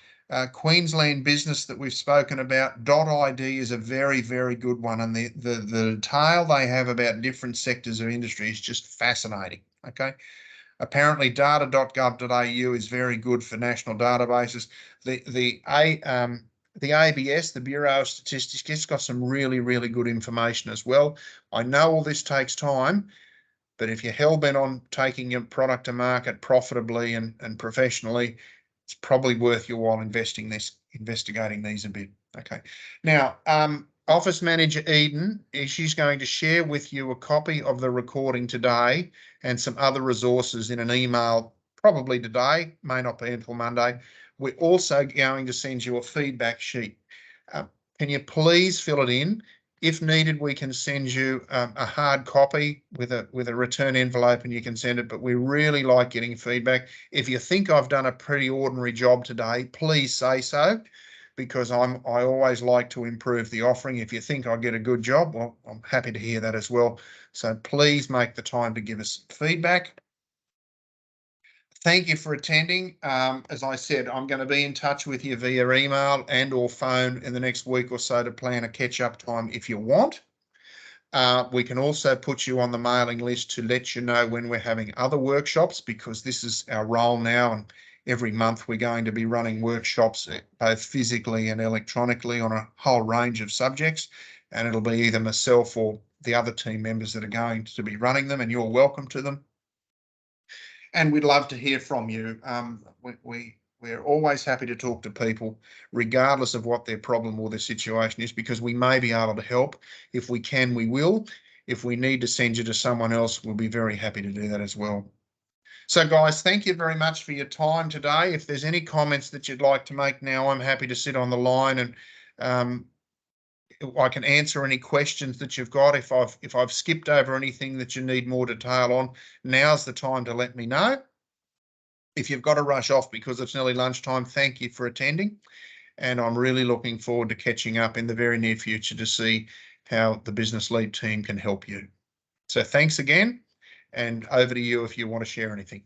Queensland Business that we've spoken about, .id is a very, very good one, and the detail they have about different sectors of industry is just fascinating. Okay. Apparently data.gov.au is very good for national databases. The ABS, the Bureau of Statistics, it's got some really, really good information as well. I know all this takes time, but if you're hell-bent on taking your product to market profitably and professionally, it's probably worth your while investigating these a bit. Okay. Now, Office Manager Eden, she's going to share with you a copy of the recording today and some other resources in an email probably today, may not be until Monday. We're also going to send you a feedback sheet. Can you please fill it in? If needed, we can send you a hard copy with a return envelope, and you can send it, but we really like getting feedback. If you think I've done a pretty ordinary job today, please say so, because I always like to improve the offering. If you think I get a good job, well, I'm happy to hear that as well. So please make the time to give us feedback. Thank you for attending. As I said, I'm going to be in touch with you via email and or phone in the next week or so to plan a catch-up time if you want. We can also put you on the mailing list to let you know when we're having other workshops, because this is our role now, and every month we're going to be running workshops both physically and electronically on a whole range of subjects, and it'll be either myself or the other team members that are going to be running them, and you're welcome to them. And we'd love to hear from you. We're always happy to talk to people, regardless of what their problem or their situation is, because we may be able to help. If we can, we will. If we need to send you to someone else, we'll be very happy to do that as well. So guys, thank you very much for your time today. If there's any comments that you'd like to make now, I'm happy to sit on the line, and I can answer any questions that you've got. If I've skipped over anything that you need more detail on, now's the time to let me know. If you've got to rush off because it's nearly lunchtime, thank you for attending. And I'm really looking forward to catching up in the very near future to see how the Business Lead team can help you. So thanks again, and over to you if you want to share anything.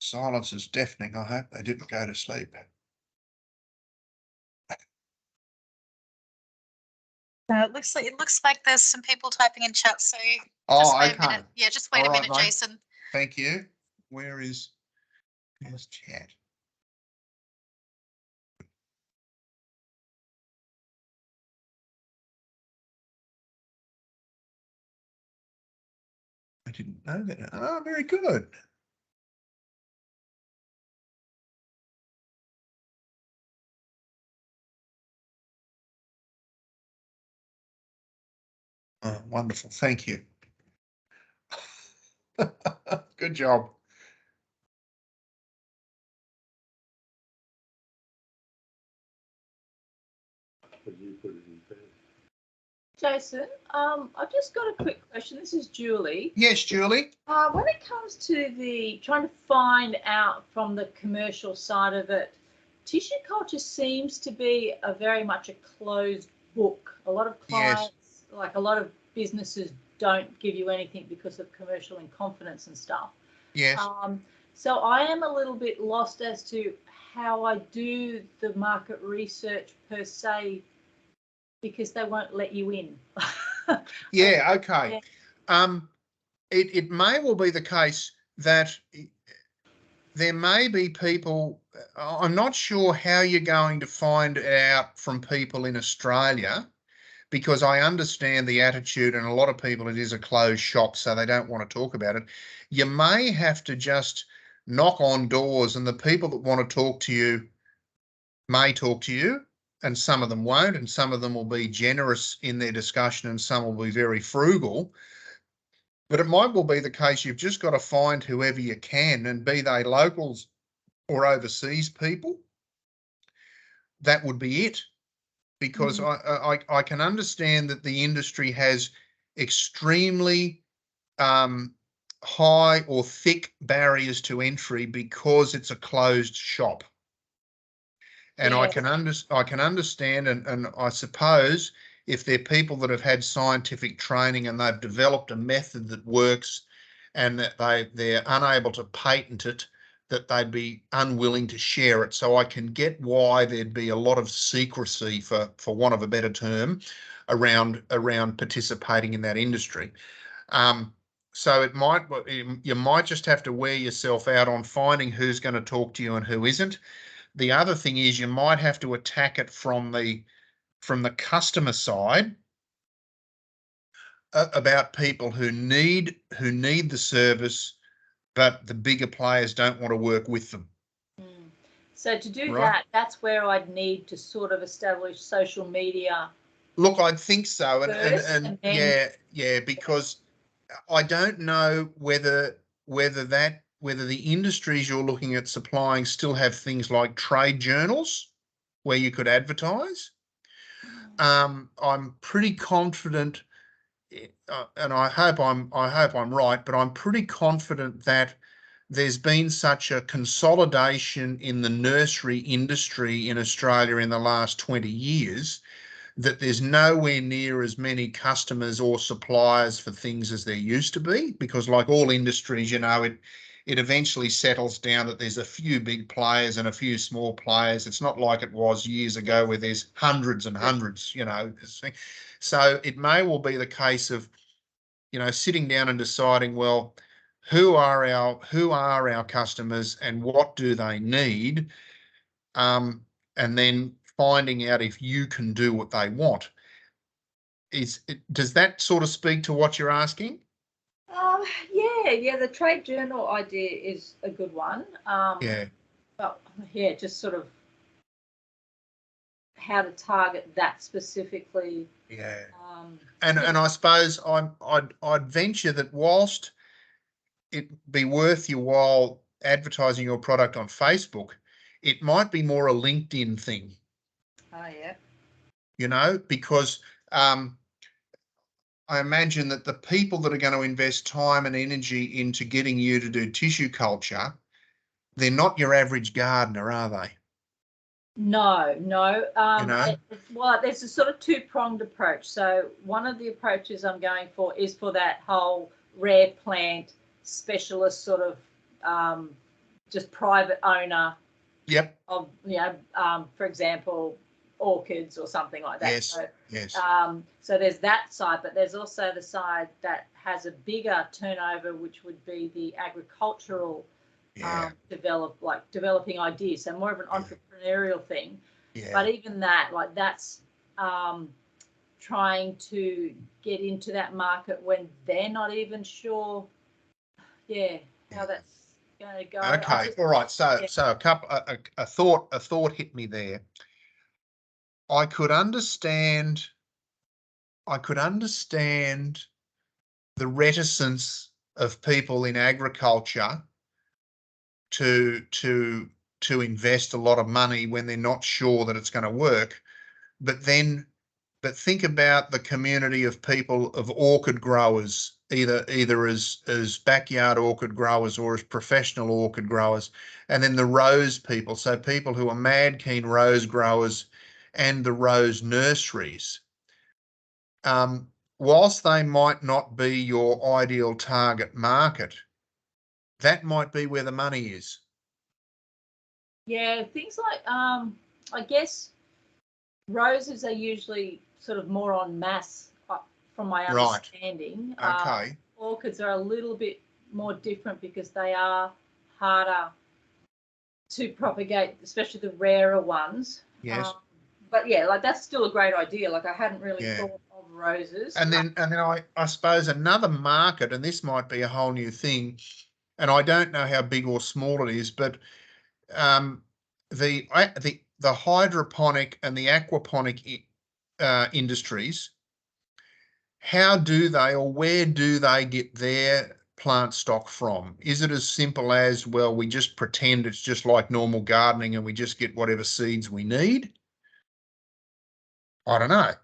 Silence is deafening. I hope they didn't go to sleep. It looks like there's some people typing in chat. So oh, just wait okay. a minute. Yeah, just wait a minute, mate. Jason. Thank you. where's chat? I didn't know that. Oh, very good. Oh, wonderful. Thank you. Good job. Jason, I've just got a quick question. This is Julie. Yes, Julie. When it comes to the trying to find out from the commercial side of it, tissue culture seems to be very much a closed book. A lot of clients, like a lot of businesses, don't give you anything because of commercial in confidence and stuff. Yes. So I am a little bit lost as to how I do the market research per se, because they won't let you in. Yeah, okay. Yeah. It may well be the case that there may be people, I'm not sure how you're going to find out from people in Australia, because I understand the attitude, and a lot of people, it is a closed shop, so they don't want to talk about it. You may have to just knock on doors, and the people that want to talk to you may talk to you, and some of them won't, and some of them will be generous in their discussion, and some will be very frugal. But it might well be the case you've just got to find whoever you can, and be they locals or overseas people. That would be it. Because I can understand that the industry has extremely high or thick barriers to entry because it's a closed shop. And yeah. I can understand, and I suppose if they're people that have had scientific training and they've developed a method that works, and that they're unable to patent it, that they'd be unwilling to share it. So I can get why there'd be a lot of secrecy, for want of a better term, around participating in that industry. So you might just have to wear yourself out on finding who's going to talk to you and who isn't. The other thing is you might have to attack it from the customer side, about people who need the service, but the bigger players don't want to work with them. So to do that, that's where I'd need to sort of establish social media. Look, I think so, and then, because I don't know whether the industries you're looking at supplying still have things like trade journals where you could advertise. I'm pretty confident, and I hope I'm right, but I'm pretty confident that there's been such a consolidation in the nursery industry in Australia in the last 20 years that there's nowhere near as many customers or suppliers for things as there used to be, because like all industries, it eventually settles down that there's a few big players and a few small players. It's not like it was years ago where there's hundreds and hundreds, So it may well be the case of, sitting down and deciding, well, who are our customers and what do they need? And then finding out if you can do what they want. Does that sort of speak to what you're asking? Yeah, the trade journal idea is a good one. But just sort of how to target that specifically. Yeah. And I suppose I'd venture that whilst it be worth your while advertising your product on Facebook, it might be more a LinkedIn thing. Oh, yeah. Because I imagine that the people that are going to invest time and energy into getting you to do tissue culture, they're not your average gardener, are they? No. Well, there's a sort of two-pronged approach. So one of the approaches I'm going for is for that whole rare plant specialist sort of just private owner. Yep. Of for example, orchids or something like that. Yes. So there's that side, but there's also the side that has a bigger turnover, which would be the agricultural developing ideas. So more of an entrepreneurial thing. Yeah. But even that, like that's trying to get into that market when they're not even sure, how that's going to go. Okay, all right. So a thought hit me there. I could understand the reticence of people in agriculture to invest a lot of money when they're not sure that it's going to work. But think about the community of people, of orchid growers, either as backyard orchid growers or as professional orchid growers, and then the rose people, so people who are mad keen rose growers and the rose nurseries. Whilst they might not be your ideal target market, that might be where the money is. Yeah, things like I guess roses are usually sort of more en masse, from my understanding. Right. Okay. Orchids are a little bit more different because they are harder to propagate, especially the rarer ones. Yes. But yeah, like that's still a great idea. Like I hadn't really thought of roses. And then I suppose another market, and this might be a whole new thing, and I don't know how big or small it is, but the hydroponic and the aquaponic industries, how do they, or where do they get their plant stock from? Is it as simple as, well, we just pretend it's just like normal gardening and we just get whatever seeds we need? I don't know.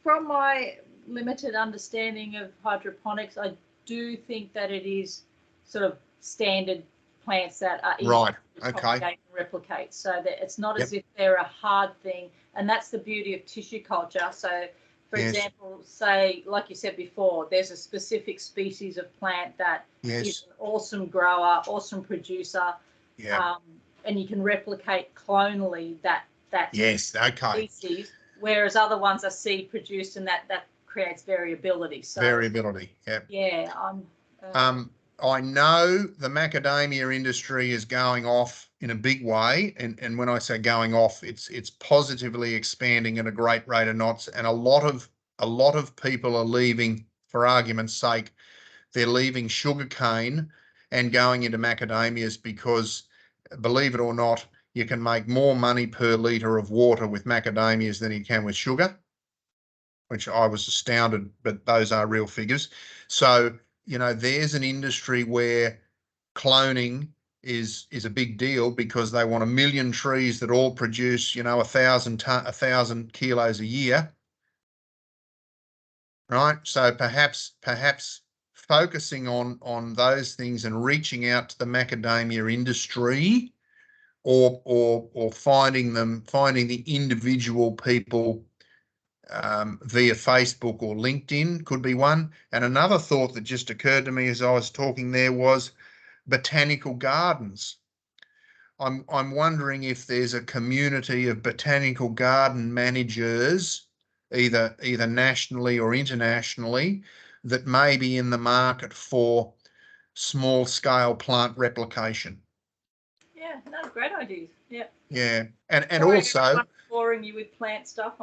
From my limited understanding of hydroponics, I do think that it is sort of standard plants that are easy to propagate and replicate, so that it's not as if they're a hard thing. And that's the beauty of tissue culture. So for example, say, like you said before, there's a specific species of plant that is an awesome grower, awesome producer, and you can replicate clonally that species, whereas other ones are seed produced, and that creates variability. So I know the macadamia industry is going off in a big way, and when I say going off, it's positively expanding at a great rate of knots, and a lot of people are leaving, for argument's sake, they're leaving sugarcane and going into macadamias because, believe it or not, you can make more money per litre of water with macadamias than you can with sugar, which I was astounded, but those are real figures. So, there's an industry where cloning is a big deal because they want 1 million trees that all produce, 1,000 kilos a year. Right. So perhaps focusing on those things and reaching out to the macadamia industry, or finding the individual people via Facebook or LinkedIn could be one. And another thought that just occurred to me as I was talking there was botanical gardens. I'm wondering if there's a community of botanical garden managers, either nationally or internationally, that may be in the market for small scale plant replication. Yeah, no, great ideas. Yeah. Yeah, and also boring you with plant stuff.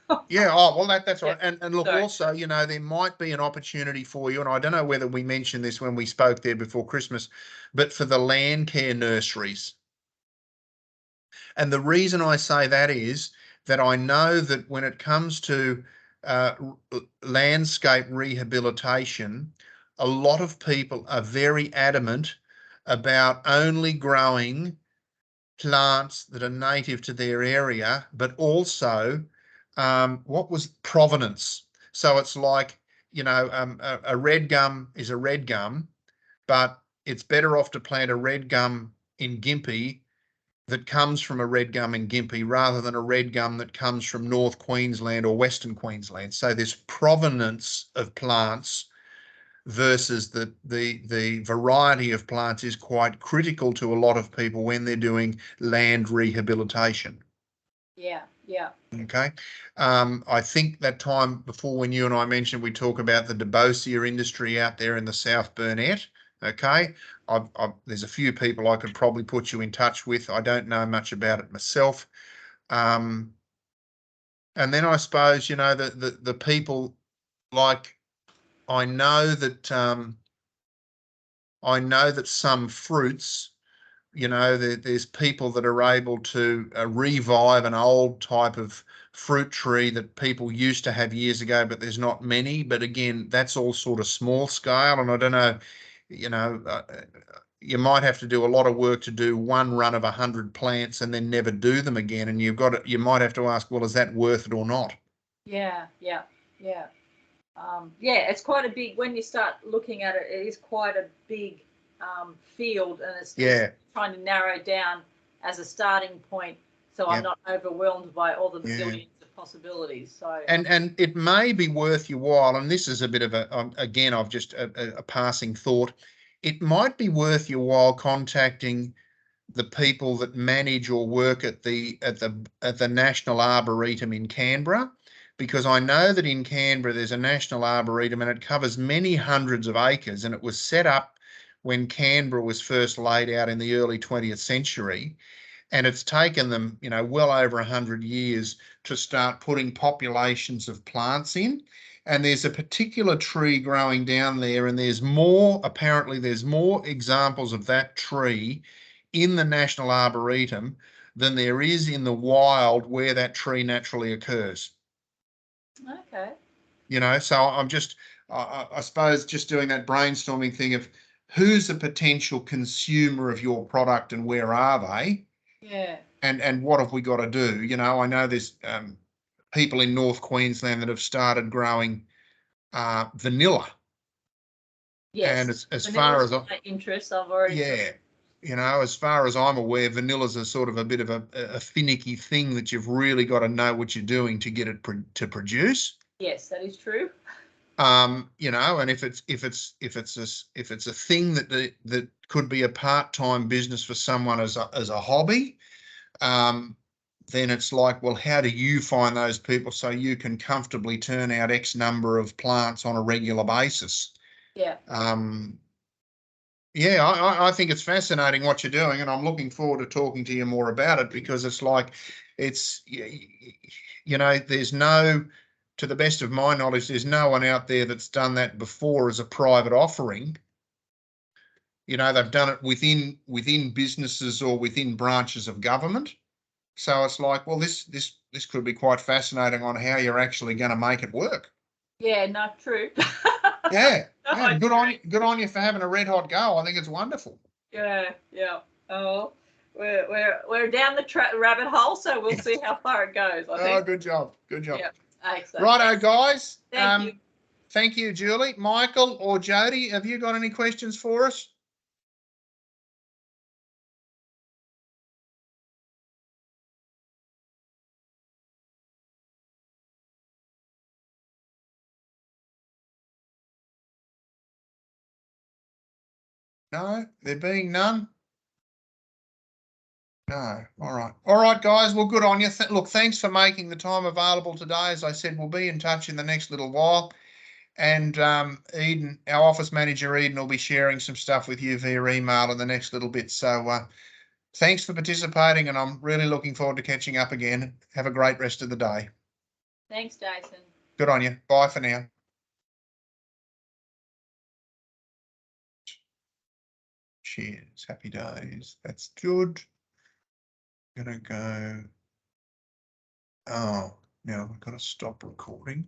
That's right. And look, also, there might be an opportunity for you, and I don't know whether we mentioned this when we spoke there before Christmas, but for the land care nurseries. And the reason I say that is that I know that when it comes to landscape rehabilitation, a lot of people are very adamant about only growing plants that are native to their area, but also provenance. So it's like, a red gum is a red gum, but it's better off to plant a red gum in Gympie that comes from a red gum in Gympie rather than a red gum that comes from North Queensland or Western Queensland. So this provenance of plants versus the variety of plants is quite critical to a lot of people when they're doing land rehabilitation. Yeah. Okay. I think that time before, when you and I mentioned, we talk about the Debosia industry out there in the South Burnett. Okay, there's a few people I could probably put you in touch with. I don't know much about it myself. And then I suppose, you know, the people, like, I know that some fruits, you know, there's people that are able to revive an old type of fruit tree that people used to have years ago, but there's not many. But again, that's all sort of small scale, and I don't know, you know, you might have to do a lot of work to do one run of 100 plants and then never do them again, and you might have to ask, well, is that worth it or not? Yeah. It's quite a big, when you start looking at it, it is quite a big field, and it's trying to narrow down as a starting point, so I'm not overwhelmed by all the billions of possibilities. So and it may be worth your while, and this is a bit of a again, I've just a passing thought. It might be worth your while contacting the people that manage or work at the National Arboretum in Canberra, because I know that in Canberra there's a National Arboretum and it covers many hundreds of acres, and it was set up when Canberra was first laid out in the early 20th century, and it's taken them, you know, well over 100 years to start putting populations of plants in. And there's a particular tree growing down there, and apparently there's more examples of that tree in the National Arboretum than there is in the wild where that tree naturally occurs. Okay. You know, so I'm just, I suppose, just doing that brainstorming thing of who's a potential consumer of your product and where are they? Yeah. And what have we got to do? You know, I know there's people in North Queensland that have started growing vanilla. Yes. And as far as my interest, I've already. You know, as far as I'm aware, vanilla's a sort of a bit of a finicky thing that you've really got to know what you're doing to get it to produce. Yes, that is true. You know, and if it's a thing that could be a part-time business for someone as a hobby, then it's like, well, how do you find those people so you can comfortably turn out X number of plants on a regular basis? Yeah. I think it's fascinating what you're doing, and I'm looking forward to talking to you more about it, because it's like, you know, to the best of my knowledge, there's no one out there that's done that before as a private offering. You know, they've done it within businesses or within branches of government. So it's like, well, this could be quite fascinating on how you're actually going to make it work. Yeah, not true. Yeah. Good on you for having a red hot go. I think it's wonderful. Yeah. Oh, we're down the rabbit hole, so we'll see how far it goes. I think. Oh, good job. Yeah. Righto, guys. Thank you. Thank you, Julie. Michael or Jody, have you got any questions for us? No, there being none. No. All right, guys. Well, good on you. Look, thanks for making the time available today. As I said, we'll be in touch in the next little while. And Eden, our office manager, Eden, will be sharing some stuff with you via email in the next little bit. So thanks for participating, and I'm really looking forward to catching up again. Have a great rest of the day. Thanks, Jason. Good on you. Bye for now. Cheers. Happy days. That's good. Gonna go. Oh, now I've got to stop recording.